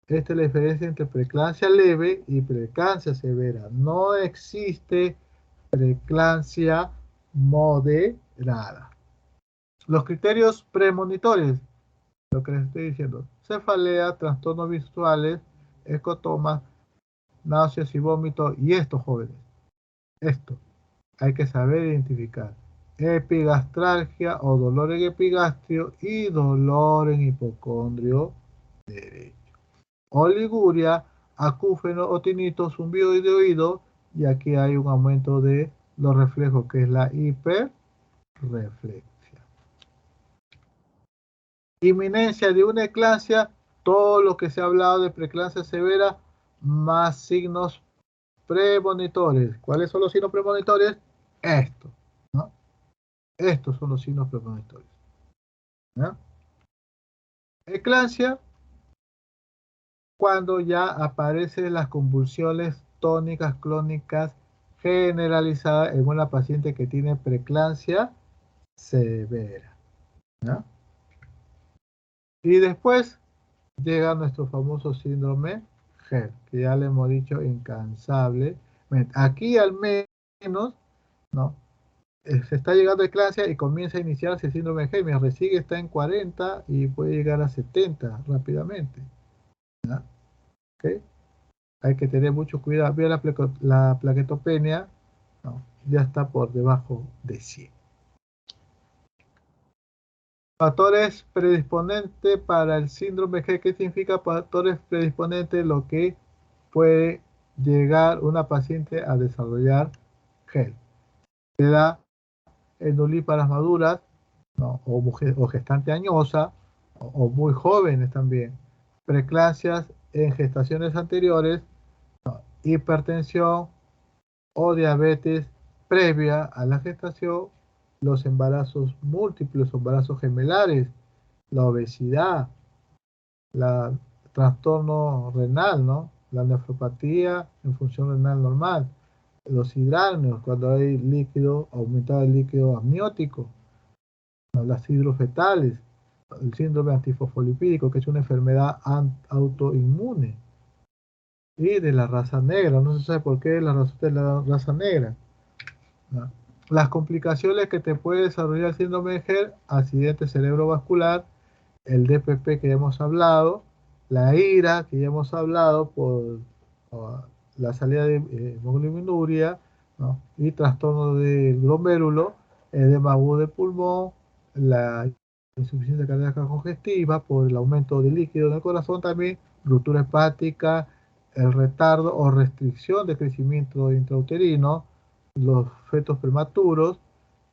Esta es la diferencia entre preeclampsia leve y preeclampsia severa. No existe preeclampsia moderada. Los criterios premonitores, lo que les estoy diciendo: cefalea, trastornos visuales, escotomas, náuseas y vómitos. Y esto, jóvenes, esto hay que saber identificar: epigastralgia o dolor en epigastrio y dolor en hipocondrio derecho. Oliguria, acúfeno o tinito, zumbido de oído, y aquí hay un aumento de los reflejos, que es la hiperreflexia. Inminencia de una eclampsia, todo lo que se ha hablado de preeclampsia severa, más signos premonitores. ¿Cuáles son los signos premonitores? Estos, ¿no? Estos son los signos premonitores, ¿no? Eclampsia, cuando ya aparecen las convulsiones tónicas clónicas generalizadas en una paciente que tiene preeclampsia severa, ¿no? Y después llega nuestro famoso síndrome GERD, que ya le hemos dicho incansablemente. Aquí al menos, ¿no?, se está llegando a eclampsia y comienza a iniciarse el síndrome GERD. Mi resigue está en 40 y puede llegar a 70 rápidamente, ¿no? ¿Okay? hay que tener mucho cuidado. Mira la plaquetopenia, no, ya está por debajo de 100. Factores predisponentes para el síndrome G. ¿Qué significa factores predisponentes? Lo que puede llegar una paciente a desarrollar GEL. Te da endolíparas maduras, ¿no? o gestante añosa, o muy jóvenes también. Preeclampsias en gestaciones anteriores, ¿no? Hipertensión o diabetes previa a la gestación, los embarazos múltiples, embarazos gemelares, la obesidad, el trastorno renal, ¿no? La nefropatía en función renal normal, los hidráneos, cuando hay líquido, aumentado el líquido amniótico, ¿no? Las hidrofetales, el síndrome antifosfolipídico, que es una enfermedad autoinmune, y de la raza negra, no se sabe por qué la razón de la raza negra, ¿no? Las complicaciones que te puede desarrollar el síndrome de Gerd: accidente cerebrovascular, el DPP que ya hemos hablado, la ira que ya hemos hablado por la salida de hemoglobinuria, ¿no? Y trastorno del glomérulo, edema agudo del pulmón, la insuficiencia cardíaca congestiva por el aumento de líquido en el corazón también, ruptura hepática, el retardo o restricción de crecimiento intrauterino, los fetos prematuros,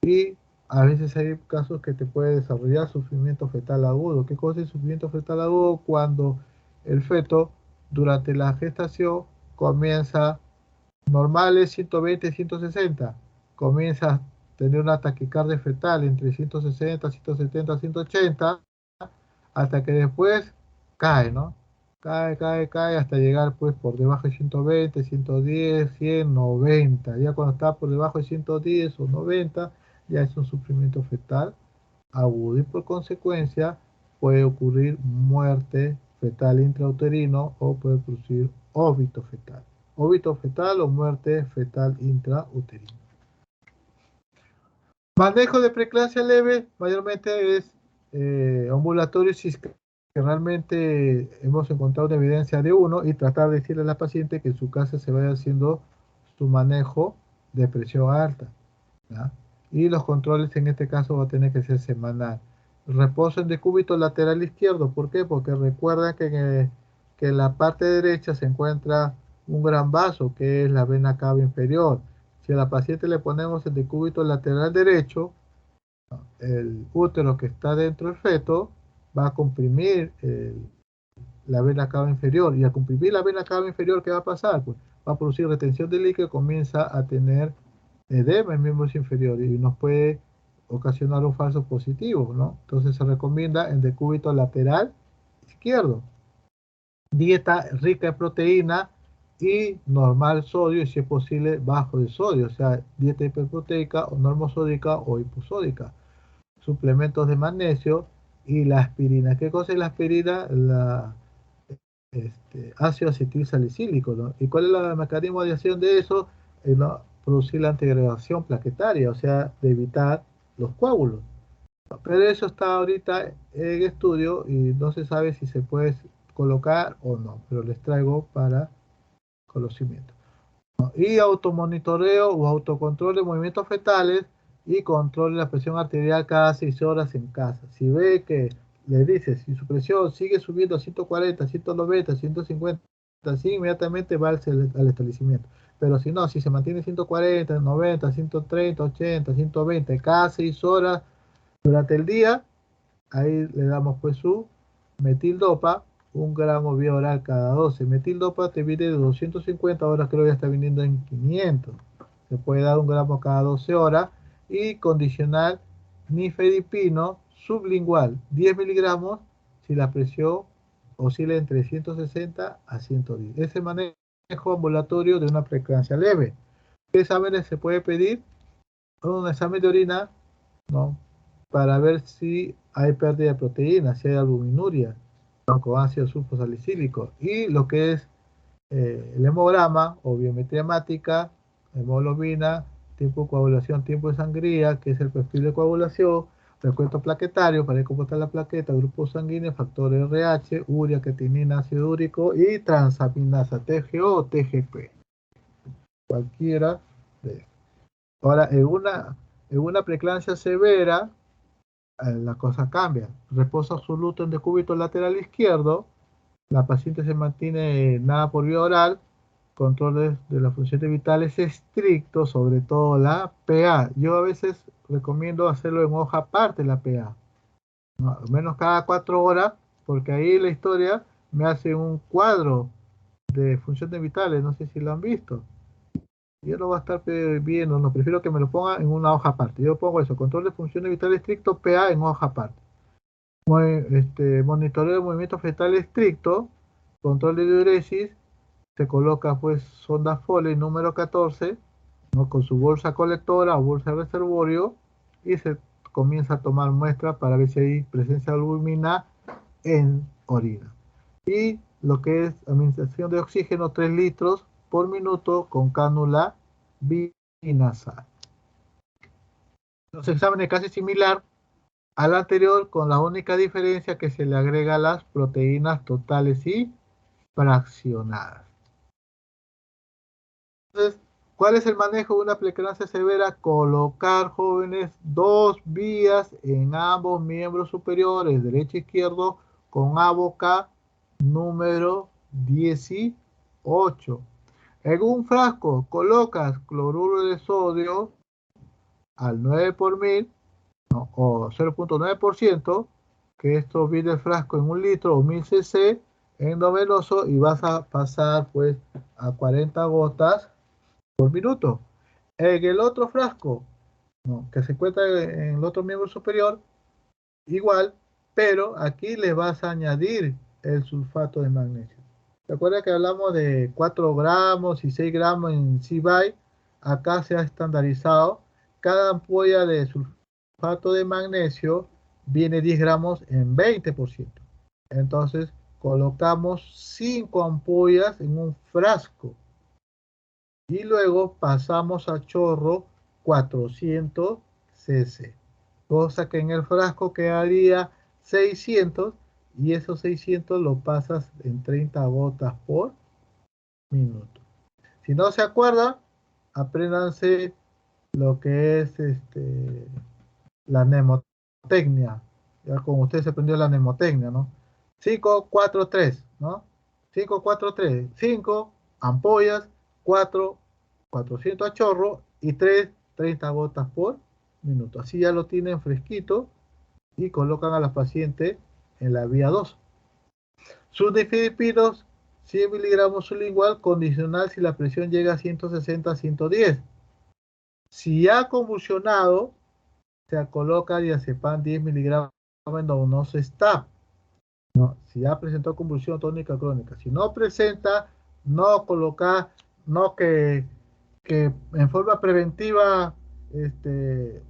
y a veces hay casos que te puede desarrollar sufrimiento fetal agudo. ¿Qué cosa es sufrimiento fetal agudo? Cuando el feto durante la gestación comienza normales 120, 160, comienza a tener una taquicardia fetal entre 160, 170, 180, hasta que después cae, ¿no? Cae hasta llegar pues por debajo de 120, 110, 100, 90. Ya cuando está por debajo de 110 o 90, ya es un sufrimiento fetal agudo y por consecuencia puede ocurrir muerte fetal intrauterino o puede producir óbito fetal. Óbito fetal o muerte fetal intrauterina. Manejo de preeclampsia leve mayormente es ambulatorio, si es que realmente hemos encontrado una evidencia de uno, y tratar de decirle a la paciente que en su casa se vaya haciendo su manejo de presión alta, ¿ya? Y los controles en este caso va a tener que ser semanal. Reposo en decúbito lateral izquierdo, ¿por qué? Porque recuerda que en la parte derecha se encuentra un gran vaso que es la vena cava inferior. Si a la paciente le ponemos el decúbito lateral derecho, el útero que está dentro del feto va a comprimir la vena cava inferior, y al comprimir la vena cava inferior, ¿qué va a pasar? Pues va a producir retención de líquido, comienza a tener edema en miembros inferiores y nos puede ocasionar un falso positivo, ¿no? Entonces se recomienda el decúbito lateral izquierdo. Dieta rica en proteína y normal sodio, y si es posible bajo de sodio, o sea, dieta hiperproteica o normosódica o hiposódica. Suplementos de magnesio y la aspirina. ¿Qué cosa es la aspirina? Ácido acetil salicílico, ¿no? ¿Y cuál es el mecanismo de acción de eso? ¿No? Producir la antiagregación plaquetaria, o sea, de evitar los coágulos. Pero eso está ahorita en estudio y no se sabe si se puede colocar o no, pero les traigo para conocimiento. Y automonitoreo o autocontrol de movimientos fetales y control de la presión arterial cada 6 horas en casa. Si ve que le dice, si su presión sigue subiendo a 140, 190, 150, sí, inmediatamente va al establecimiento. Pero si no, si se mantiene 140, 90, 130, 80, 120 cada 6 horas durante el día, ahí le damos pues su metildopa, 1 gramo vía oral cada 12. Metildopa te viene de 250, ahora creo que ya está viniendo en 500. Se puede dar 1 gramo cada 12 horas. Y condicional nifedipino sublingual, 10 miligramos, si la presión oscila entre 160 a 110. Ese manejo ambulatorio de una preeclampsia leve. ¿Qué exámenes se puede pedir? Un examen de orina, ¿no? Para ver si hay pérdida de proteína, si hay albuminuria, ¿no? Con ácido sulfosalicílico, y lo que es el hemograma o biometría hemática, hemoglobina, tiempo de coagulación, tiempo de sangría, que es el perfil de coagulación, Recuento plaquetario, para ver cómo está la plaqueta, grupo sanguíneo, factor RH, urea, creatinina, ácido úrico y transaminasa, TGO o TGP. Cualquiera de estos. Ahora, en una preeclampsia severa, la cosa cambia. Reposo absoluto en decúbito lateral izquierdo, la paciente se mantiene nada por vía oral, controles de las funciones vitales estrictos, sobre todo la PA. Yo a veces recomiendo hacerlo en hoja aparte la PA, ¿no? Al menos cada 4 horas, porque ahí la historia me hace un cuadro de funciones vitales, no sé si lo han visto. Yo lo voy a estar viendo, no, prefiero que me lo ponga en una hoja aparte. Yo pongo eso, control de funciones vitales estricto, PA en hoja aparte. Monitoreo de movimiento fetal estricto, control de diuresis, se coloca pues sonda Foley número 14, ¿no? Con su bolsa colectora o bolsa reservorio, y se comienza a tomar muestras para ver si hay presencia de albúmina en orina. Y lo que es administración de oxígeno, 3 litros por minuto con cánula binasal. Los exámenes casi similar al anterior, con la única diferencia que se le agrega las proteínas totales y fraccionadas. Entonces, ¿cuál es el manejo de una preeclampsia severa? Colocar, jóvenes, 2 vías en ambos miembros superiores, derecho e izquierdo, con ABOK número 18. En un frasco colocas cloruro de sodio al 9 por mil, ¿no? O 0.9%, que esto viene el frasco en 1 litro o 1000 cc endovenoso, y vas a pasar pues a 40 gotas por minuto. En el otro frasco, ¿no?, que se encuentra en el otro miembro superior, igual, pero aquí le vas a añadir el sulfato de magnesio. ¿Te acuerdas que hablamos de 4 gramos y 6 gramos en CBI? Acá se ha estandarizado. Cada ampolla de sulfato de magnesio viene 10 gramos en 20%. Entonces, colocamos 5 ampollas en un frasco y luego pasamos a chorro 400 cc, cosa que en el frasco quedaría 600, y esos 600 lo pasas en 30 gotas por minuto. Si no se acuerda, apréndanse lo que es la mnemotecnia. Ya con ustedes se aprendió la mnemotecnia, ¿no? 5, 4, 3, ¿no? 5, 4, 3. 5 ampollas, 4, 400 a chorro, y 3, 30 gotas por minuto. Así ya lo tienen fresquito y colocan a la paciente en la vía 2. Sulfadipiros, 100 miligramos sublingual, condicional si la presión llega a 160 a 110. Si ha convulsionado, se coloca diazepam 10 miligramos endovenoso STAP, ¿no? Si ya presentó convulsión tónica crónica. Si no presenta, no colocar, no que en forma preventiva,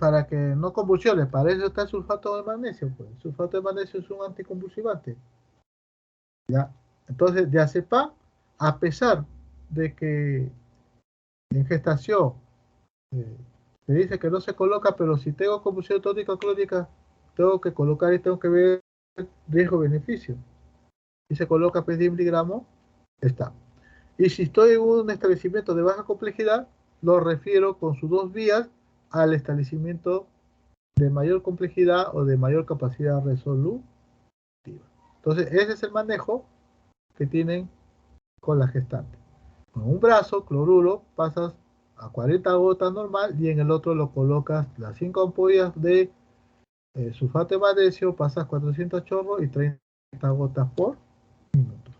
para que no convulsione. Para eso está el sulfato de magnesio, pues. El sulfato de magnesio es un anticonvulsivante, ¿ya? Entonces, diazepam, a pesar de que en gestación se dice que no se coloca, pero si tengo convulsión tónica crónica, tengo que colocar y tengo que ver riesgo-beneficio. Y se coloca 10 miligramos, está. Y si estoy en un establecimiento de baja complejidad, lo refiero con sus 2 vías al establecimiento de mayor complejidad o de mayor capacidad resolutiva. Entonces, ese es el manejo que tienen con la gestante. Con un brazo, cloruro, pasas a 40 gotas normal, y en el otro lo colocas las 5 ampollas de sulfato de magnesio, pasas 400 chorros y 30 gotas por minuto.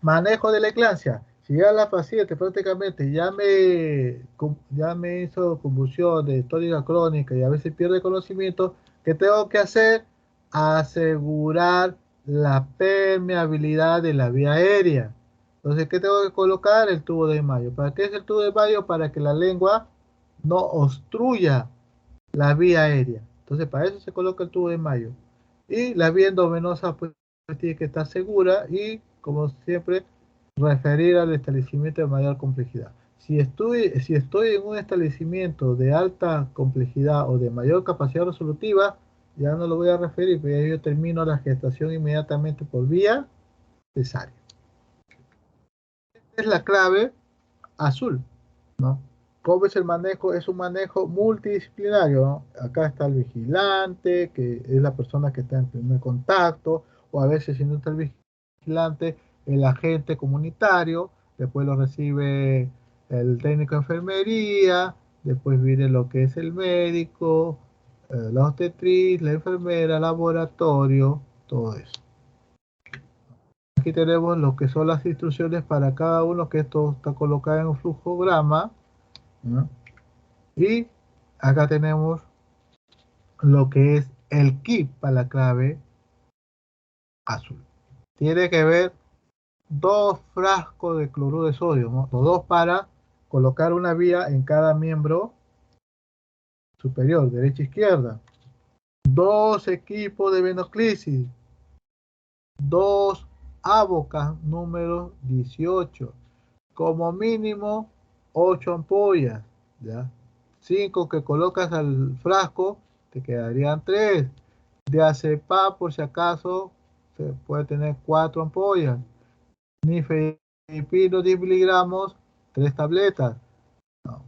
Manejo de la eclampsia. Si ya la paciente prácticamente ya me hizo convulsión de tónica crónica y a veces pierde conocimiento, ¿qué tengo que hacer? Asegurar la permeabilidad de la vía aérea. Entonces, ¿qué tengo que colocar? El tubo de mayo. ¿Para qué es el tubo de mayo? Para que la lengua no obstruya la vía aérea. Entonces, para eso se coloca el tubo de mayo. Y la vía endovenosa pues tiene que estar segura y, como siempre, referir al establecimiento de mayor complejidad. Si estoy en un establecimiento de alta complejidad o de mayor capacidad resolutiva, ya no lo voy a referir, pero ya yo termino la gestación inmediatamente por vía cesárea. Esta es la clave azul, ¿no? ¿Cómo es el manejo? Es un manejo multidisciplinario, ¿no? Acá está el vigilante, que es la persona que está en primer contacto, o a veces si no está el vigilante, el agente comunitario, después lo recibe el técnico de enfermería, después viene lo que es el médico, la obstetriz, la enfermera, laboratorio, todo eso. Aquí tenemos lo que son las instrucciones para cada uno, que esto está colocado en un flujograma, ¿no? Y acá tenemos lo que es el kit para la clave azul. Tiene que ver 2 frascos de cloruro de sodio, ¿no? Los dos para colocar una vía en cada miembro superior, derecha e izquierda. 2 equipos de venoclisis. 2 abocas número 18. Como mínimo 8 ampollas, ¿ya? 5 que colocas al frasco, te quedarían 3. Diazepam, por si acaso, se puede tener 4 ampollas. Nifedipino 10 miligramos, 3 tabletas. No.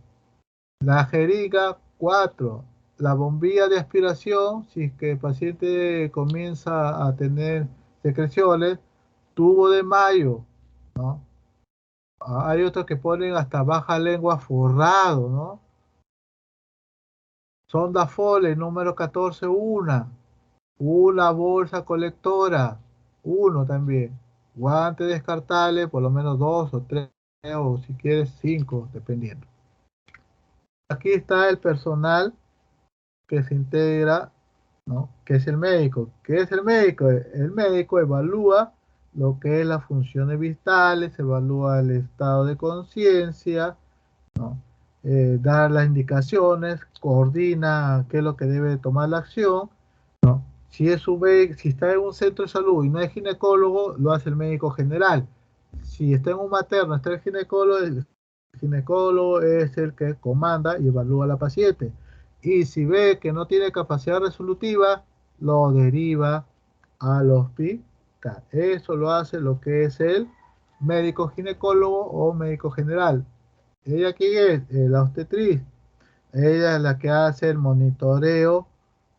La jeringa, 4. La bombilla de aspiración, si es que el paciente comienza a tener secreciones, tubo de mayo, ¿no? Hay otros que ponen hasta baja lengua forrado, ¿no? Sonda Foley número 14, una bolsa colectora, uno también. Guantes descartables, por lo menos 2 o 3, o si quieres 5, dependiendo. Aquí está el personal que se integra, ¿no? Que es el médico. ¿Qué es el médico? El médico evalúa lo que es las funciones vitales, evalúa el estado de conciencia, ¿no? Da las indicaciones, coordina qué es lo que debe tomar la acción, ¿no? Si está en un centro de salud y no hay ginecólogo, lo hace el médico general. Si está en un materno, está el ginecólogo es el que comanda y evalúa a la paciente. Y si ve que no tiene capacidad resolutiva, lo deriva al hospital. Eso lo hace lo que es el médico ginecólogo o médico general. ¿Ella quién es? La obstetriz. Ella es la que hace el monitoreo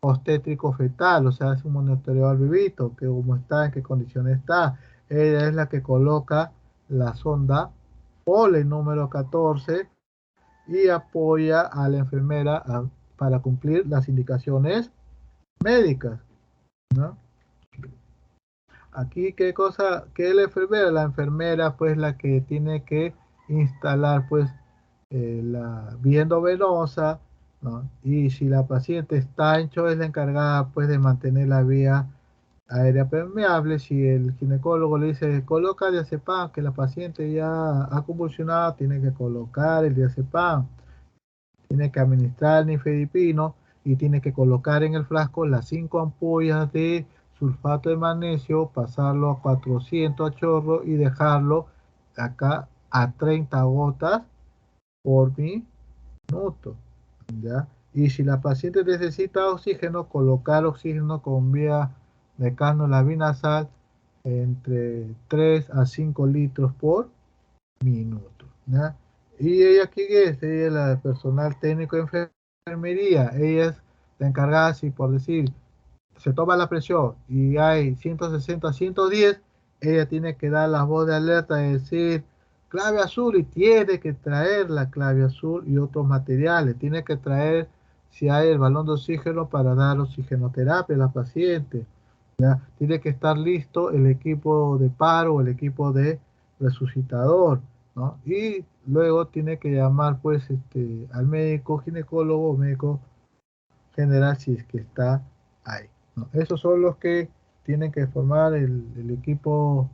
obstétrico fetal, o sea, hace un monitoreo al bebito, que cómo está, en qué condiciones está. Ella es la que coloca la sonda Foley número 14 y apoya a la enfermera para cumplir las indicaciones médicas, ¿no? Aquí, ¿qué cosa? ¿Qué es la enfermera? La enfermera, pues, la que tiene que instalar, pues, la vía endovenosa, ¿no? Y si la paciente está ancho, es la encargada, pues, de mantener la vía aérea permeable. Si el ginecólogo le dice, coloca diazepam, que la paciente ya ha convulsionado, tiene que colocar el diazepam, tiene que administrar nifedipino y tiene que colocar en el frasco las 5 ampollas de sulfato de magnesio, pasarlo a 400 a chorro y dejarlo acá a 30 gotas por minuto, ¿ya? Y si la paciente necesita oxígeno, colocar oxígeno con vía de cánula binasal entre 3 a 5 litros por minuto, ¿ya? Y ella, ¿quién es? Ella es la personal técnico de enfermería. Ella es la encargada, si por decir, se toma la presión y hay 160, 110, ella tiene que dar la voz de alerta y decir clave azul, y tiene que traer la clave azul y otros materiales. Tiene que traer, si hay el balón de oxígeno para dar oxigenoterapia a la paciente, ¿ya? Tiene que estar listo el equipo de paro o el equipo de resucitador, ¿no? Y luego tiene que llamar, pues, al médico ginecólogo o médico general si es que está ahí, ¿no? Esos son los que tienen que formar el equipo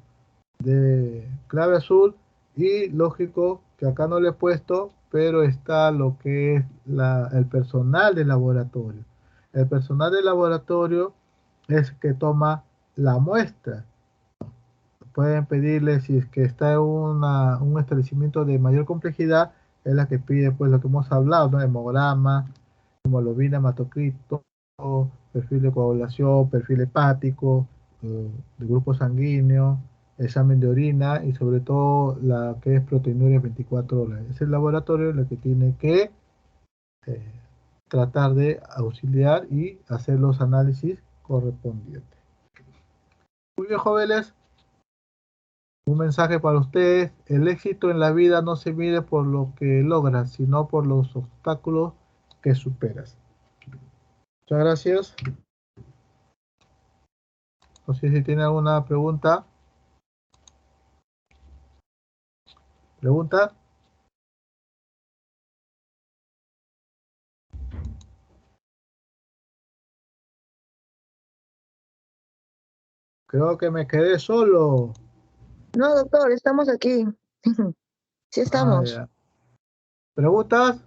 de clave azul. Y lógico que acá no le he puesto, pero está lo que es el personal de laboratorio. El personal de laboratorio es que toma la muestra. Pueden pedirle, si es que está en un establecimiento de mayor complejidad, es la que pide pues lo que hemos hablado, ¿no? Hemograma, hemoglobina, hematocrito, perfil de coagulación, perfil hepático, de grupo sanguíneo, examen de orina y sobre todo la que es proteinuria 24 horas. Es el laboratorio el que tiene que eh, tratar de auxiliar y hacer los análisis correspondientes. Muy bien, jóvenes, un mensaje para ustedes. El éxito en la vida no se mide por lo que logras, sino por los obstáculos que superas. Muchas gracias. No sé si tiene alguna pregunta. ¿Pregunta? Creo que me quedé solo. No, doctor, estamos aquí. Sí Ah, estamos. ya. ¿Preguntas?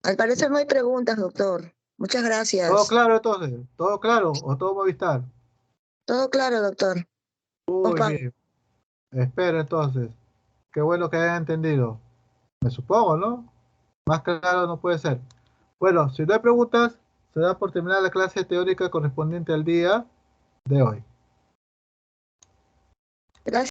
Al parecer no hay preguntas, doctor. Muchas ¿Todo gracias. claro entonces? ¿Todo claro o todo Movistar? Todo claro, doctor. Muy Opa, bien. Espero entonces. Qué bueno que hayan entendido. Me supongo, ¿no? Más claro no puede ser. Bueno, si no hay preguntas, se da por terminar la clase teórica correspondiente al día de hoy.